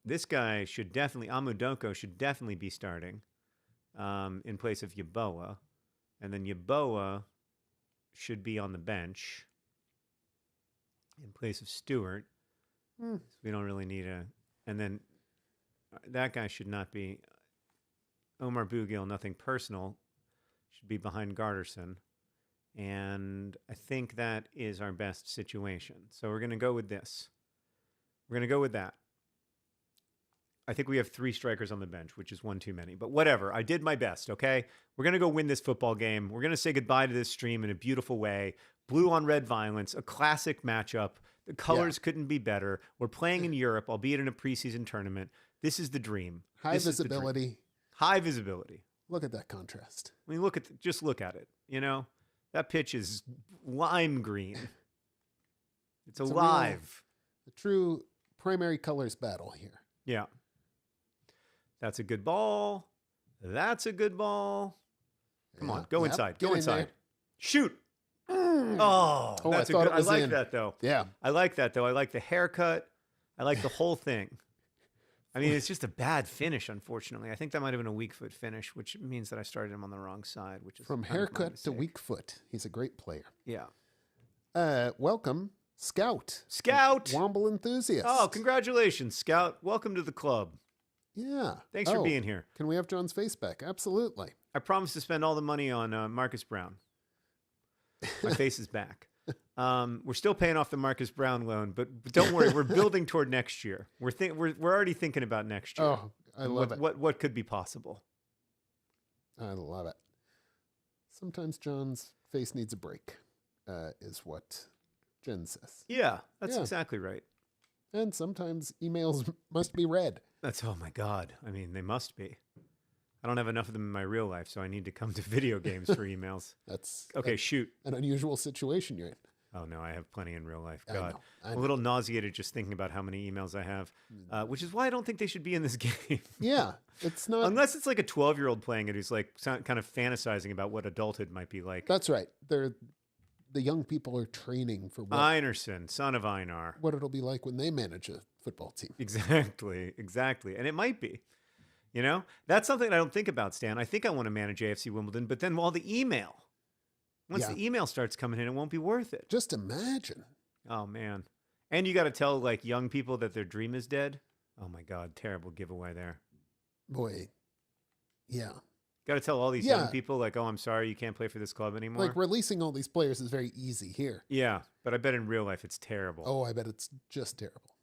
This guy should definitely, Amudoko should definitely be starting in place of Yeboah. And then Yeboah should be on the bench in place of Stewart. So we don't really need and then that guy should not be. Omar Bugil, nothing personal, should be behind Garterson. And I think that is our best situation. So we're going to go with this. We're going to go with that. I think we have 3 strikers on the bench, which is one too many. But whatever. I did my best, okay? We're going to go win this football game. We're going to say goodbye to this stream in a beautiful way. Blue on red violence, a classic matchup. The colors couldn't be better. We're playing in Europe, albeit in a preseason tournament. This is the dream. High visibility. High visibility. Look at that contrast. I mean, just look at it. You know, that pitch is lime green. It's alive. A true primary colors battle here. Yeah. That's a good ball. That's a good ball. Come on, go inside. Go inside. Shoot. Oh, that's I like that though. Yeah. I like that though. I like the haircut. I like the whole thing. I mean, it's just a bad finish, unfortunately. I think that might have been a weak foot finish, which means that I started him on the wrong side, which is from haircut to weak foot. He's a great player. Yeah. Welcome, Scout. Womble enthusiast. Oh, congratulations, Scout. Welcome to the club. Yeah. Thanks for being here. Can we have John's face back? Absolutely. I promise to spend all the money on Marcus Brown. My face is back. We're still paying off the Marcus Brown loan, but don't worry, we're building toward next year. We're already thinking about next year. Oh, I love it. What could be possible? I love it. Sometimes John's face needs a break, is what Jen says. Yeah, that's exactly right. And sometimes emails must be read. Oh my God. I mean, they must be. I don't have enough of them in my real life, so I need to come to video games for emails. Shoot. An unusual situation you're in. Oh, no, I have plenty in real life. God. I know. I'm a little nauseated just thinking about how many emails I have, which is why I don't think they should be in this game. Yeah, it's not. Unless it's like a 12-year-old playing it who's like kind of fantasizing about what adulthood might be like. That's right. The young people are training for Einarson, son of Einar. What it'll be like when they manage a football team. Exactly. And it might be. You know, that's something I don't think about, Stan. I think I want to manage AFC Wimbledon, but then once the email starts coming in, it won't be worth it. Just imagine. Oh, man. And you got to tell like young people that their dream is dead. Oh, my God. Terrible giveaway there. Boy. Yeah. Got to tell all these young people like, oh, I'm sorry, you can't play for this club anymore. Like releasing all these players is very easy here. Yeah. But I bet in real life it's terrible. Oh, I bet it's just terrible.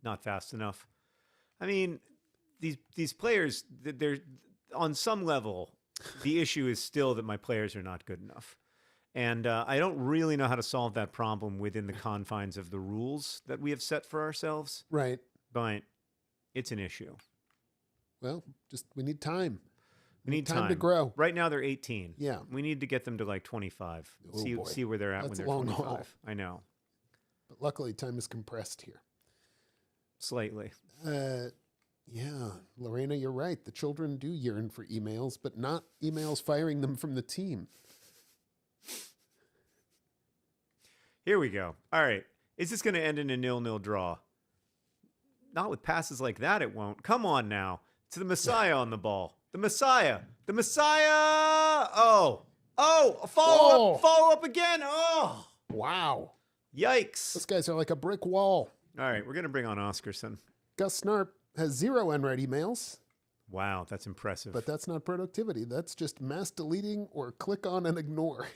Not fast enough. I mean, these players, they're on some level, The issue is still that my players are not good enough. And I don't really know how to solve that problem within the confines of the rules that we have set for ourselves, Right. but it's an issue. Well, we need time. We need time to grow. Right now they're 18. Yeah. We need to get them to like 25. Oh, boy. See where they're at That's when they're a long 25. haul. I know. But luckily, time is compressed here. Slightly. Yeah, Lorena, you're right. The children do yearn for emails, but not emails firing them from the team. Here we go. All right. Is this going to end in a 0-0 draw? Not with passes like that, it won't. Come on now. To the Messiah on the ball. The Messiah. The Messiah. Oh. Follow up again. Oh. Wow. Yikes. Those guys are like a brick wall. All right. We're going to bring on Oscarson. Gus Snarp has 0 unread emails, Wow. That's impressive. but that's not productivity. That's just mass deleting or click on and ignore.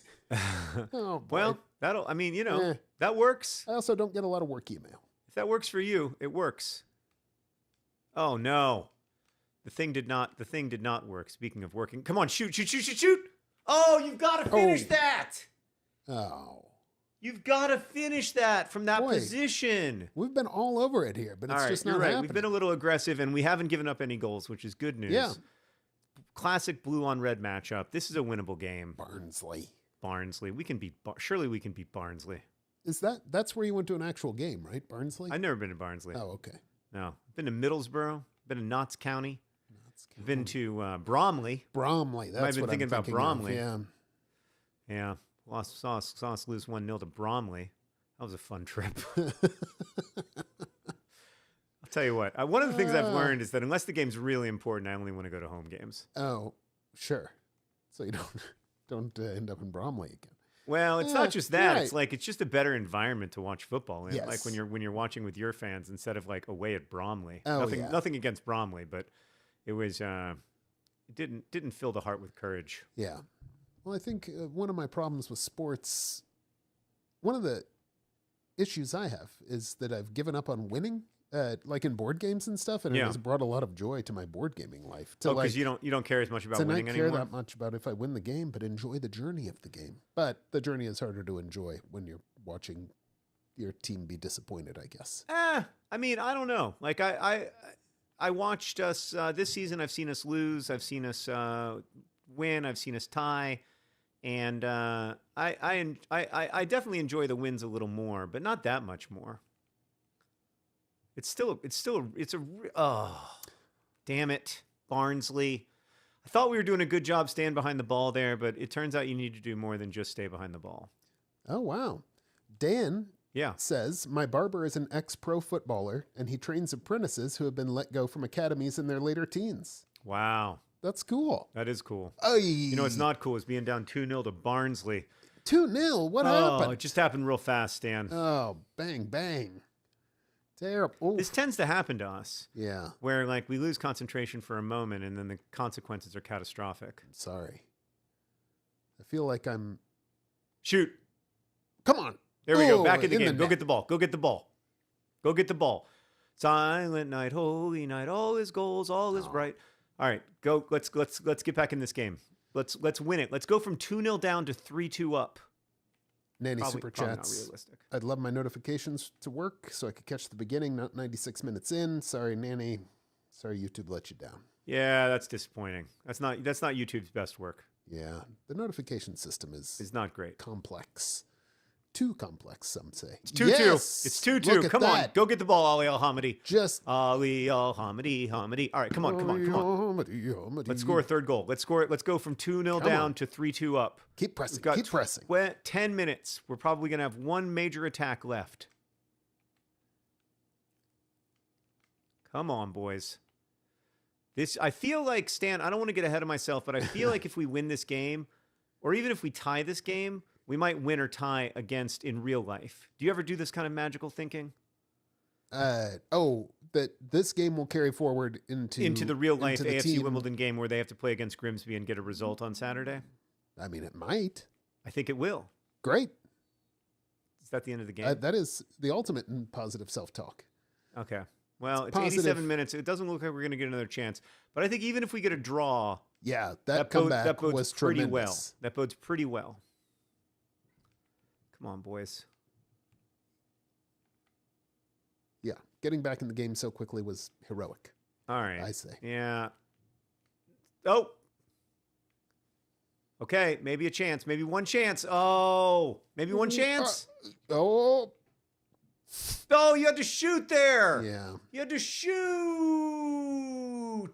Oh, boy. Well, that works. I also don't get a lot of work email. If that works for you, it works. Oh no. The thing did not work. Speaking of working. Come on, shoot. Oh, you've got to finish that. Oh. You've got to finish that from that Boy. position. We've been all over it here, but it's All right, just not you're right. happening. We've been a little aggressive, and we haven't given up any goals, which is good news. Yeah. Classic blue on red matchup. This is a winnable game. Barnsley. We can beat. Surely we can beat Barnsley. That's where you went to an actual game, right? Barnsley? I've never been to Barnsley. Oh, okay. No. I've been to Middlesbrough. Been to Notts County. Been to Bromley. Bromley. That's Might have been what thinking I'm about thinking Bromley. Of. Yeah. Yeah. Saw us lose 1-0 to Bromley. That was a fun trip. I'll tell you what. One of the things I've learned is that unless the game's really important, I only want to go to home games. Oh, sure. So you don't end up in Bromley again. Well, it's not just that. Right. It's like it's just a better envirement to watch football in. Yes. Like when you're watching with your fans instead of like away at Bromley. Oh, Nothing against Bromley, but it was it didn't fill the heart with courage. Yeah. Well, I think one of my problems with sports, one of the issues I have is that I've given up on winning, like in board games and stuff, and it has brought a lot of joy to my board gaming life. Because you don't care as much about winning not anymore. Care that much about if I win the game, but enjoy the journey of the game. But the journey is harder to enjoy when you're watching your team be disappointed, I guess. I mean, I don't know. Like I watched us this season. I've seen us lose. I've seen us win. I've seen us tie. And I definitely enjoy the wins a little more, but not that much more. Damn it, Barnsley. I thought we were doing a good job staying behind the ball there, but it turns out you need to do more than just stay behind the ball. Oh, wow. Dan Yeah. says, my barber is an ex-pro footballer, and he trains apprentices who have been let go from academies in their later teens. Wow. That's cool. That is cool. Oy. You know, it's not cool. It's being down 2-0 to Barnsley. 2-0? What Oh, happened? it just happened real fast, Stan. Oh, bang, bang. Terrible. This tends to happen to us. Yeah. Where, like, we lose concentration for a moment, and then the consequences are catastrophic. I'm sorry. I feel like I'm... Shoot. Come on. There we go. Back in the game. Go net. get the ball. Go get the ball. Go get the ball. Silent night, holy night, all is goals, all is bright. All right, go. Let's get back in this game. Let's win it. Let's go from 2-0 down to 3-2 up. Nanny Probably Super not Chats. realistic. I'd love my notifications to work so I could catch the beginning, not 96 minutes in. Sorry, Nanny. Sorry, YouTube let you down. Yeah, that's disappointing. That's not YouTube's best work. Yeah, the notification system is It's not great. complex. Too complex, some say. It's 2-2. Yes! It's Look 2-2. at Come on. that. Go get the ball, Ali Al-Hamidi. Just Ali Al-Hamidi. All right, come on. Let's score a third goal. Let's go from 2-0 down on. to 3-2 up. Keep pressing. We've got Keep pressing. 10 minutes. We're probably going to have one major attack left. Come on, boys. I feel like, Stan, I don't want to get ahead of myself, but I feel like if we win this game, or even if we tie this game, we might win or tie against in real life. Do you ever do this kind of magical thinking? That this game will carry forward into the real life into the AFC team. Wimbledon game where they have to play against Grimsby and get a result on Saturday? I mean, it might. I think it will. Great. Is that the end of the game? That is the ultimate in positive self-talk. Okay. Well, it's positive. 87 minutes. It doesn't look like we're going to get another chance. But I think even if we get a draw, Yeah, that comeback bodes was pretty tremendous. well. That bodes pretty well. Come on, boys. Yeah, getting back in the game so quickly was heroic, All right. I say. Yeah. Oh. Okay, maybe a chance. Maybe one chance. Oh, maybe one chance. Oh, Oh, you had to shoot there. yeah. You had to shoot.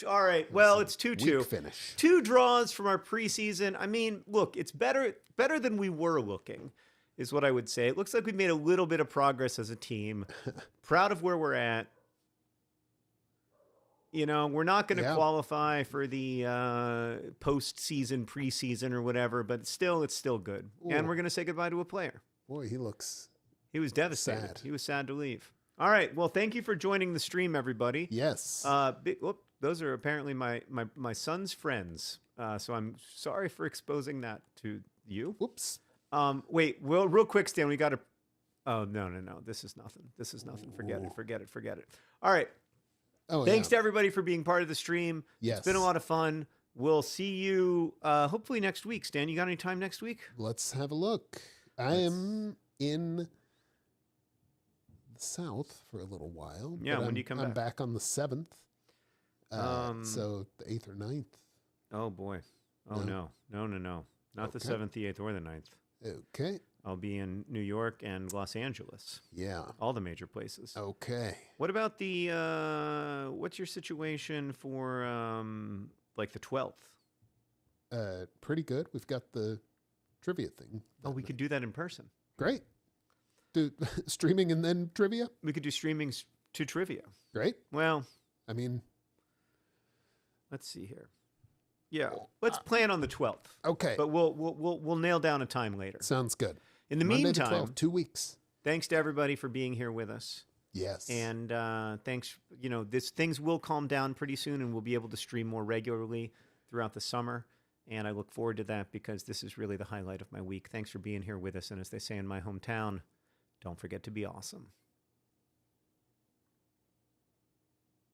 All right. Well, it's 2-2. Weak finish. 2 draws from our preseason. I mean, look, it's better than we were looking, is what I would say. It looks like we've made a little bit of progress as a team. Proud of where we're at. You know, we're not going to qualify for the postseason, preseason, or whatever, but it's still good. Ooh. And we're going to say goodbye to a player. Boy, he looks He was devastated. sad. He was sad to leave. All right. Well, thank you for joining the stream, everybody. Yes. Those are apparently my son's friends. So I'm sorry for exposing that to you. Whoops. Wait, well, real quick, Stan, we got to. Oh, no. This is nothing. Forget it. All right. Oh, Thanks to everybody for being part of the stream. Yes. It's been a lot of fun. We'll see you hopefully next week. Stan, you got any time next week? Let's have a look. I am in the South for a little while. Yeah, but when do you come back? I'm back on the 7th. So the 8th or 9th. Oh, boy. Oh, no. Not the 7th, the 8th, or the 9th. Okay. I'll be in New York and Los Angeles. Yeah. All the major places. Okay. What about the, what's your situation for, like the 12th? Pretty good. We've got the trivia thing. Oh, we could do that in person. Great. Do streaming and then trivia? We could do streaming to trivia. Great. Well, I mean, let's see here. Yeah, let's plan on the 12th. okay. But we'll nail down a time later. Sounds good. In the Monday meantime, the 12th, 2 weeks. thanks to everybody for being here with us. Yes. And thanks, things will calm down pretty soon and we'll be able to stream more regularly throughout the summer. And I look forward to that because this is really the highlight of my week. Thanks for being here with us. And as they say in my hometown, don't forget to be awesome.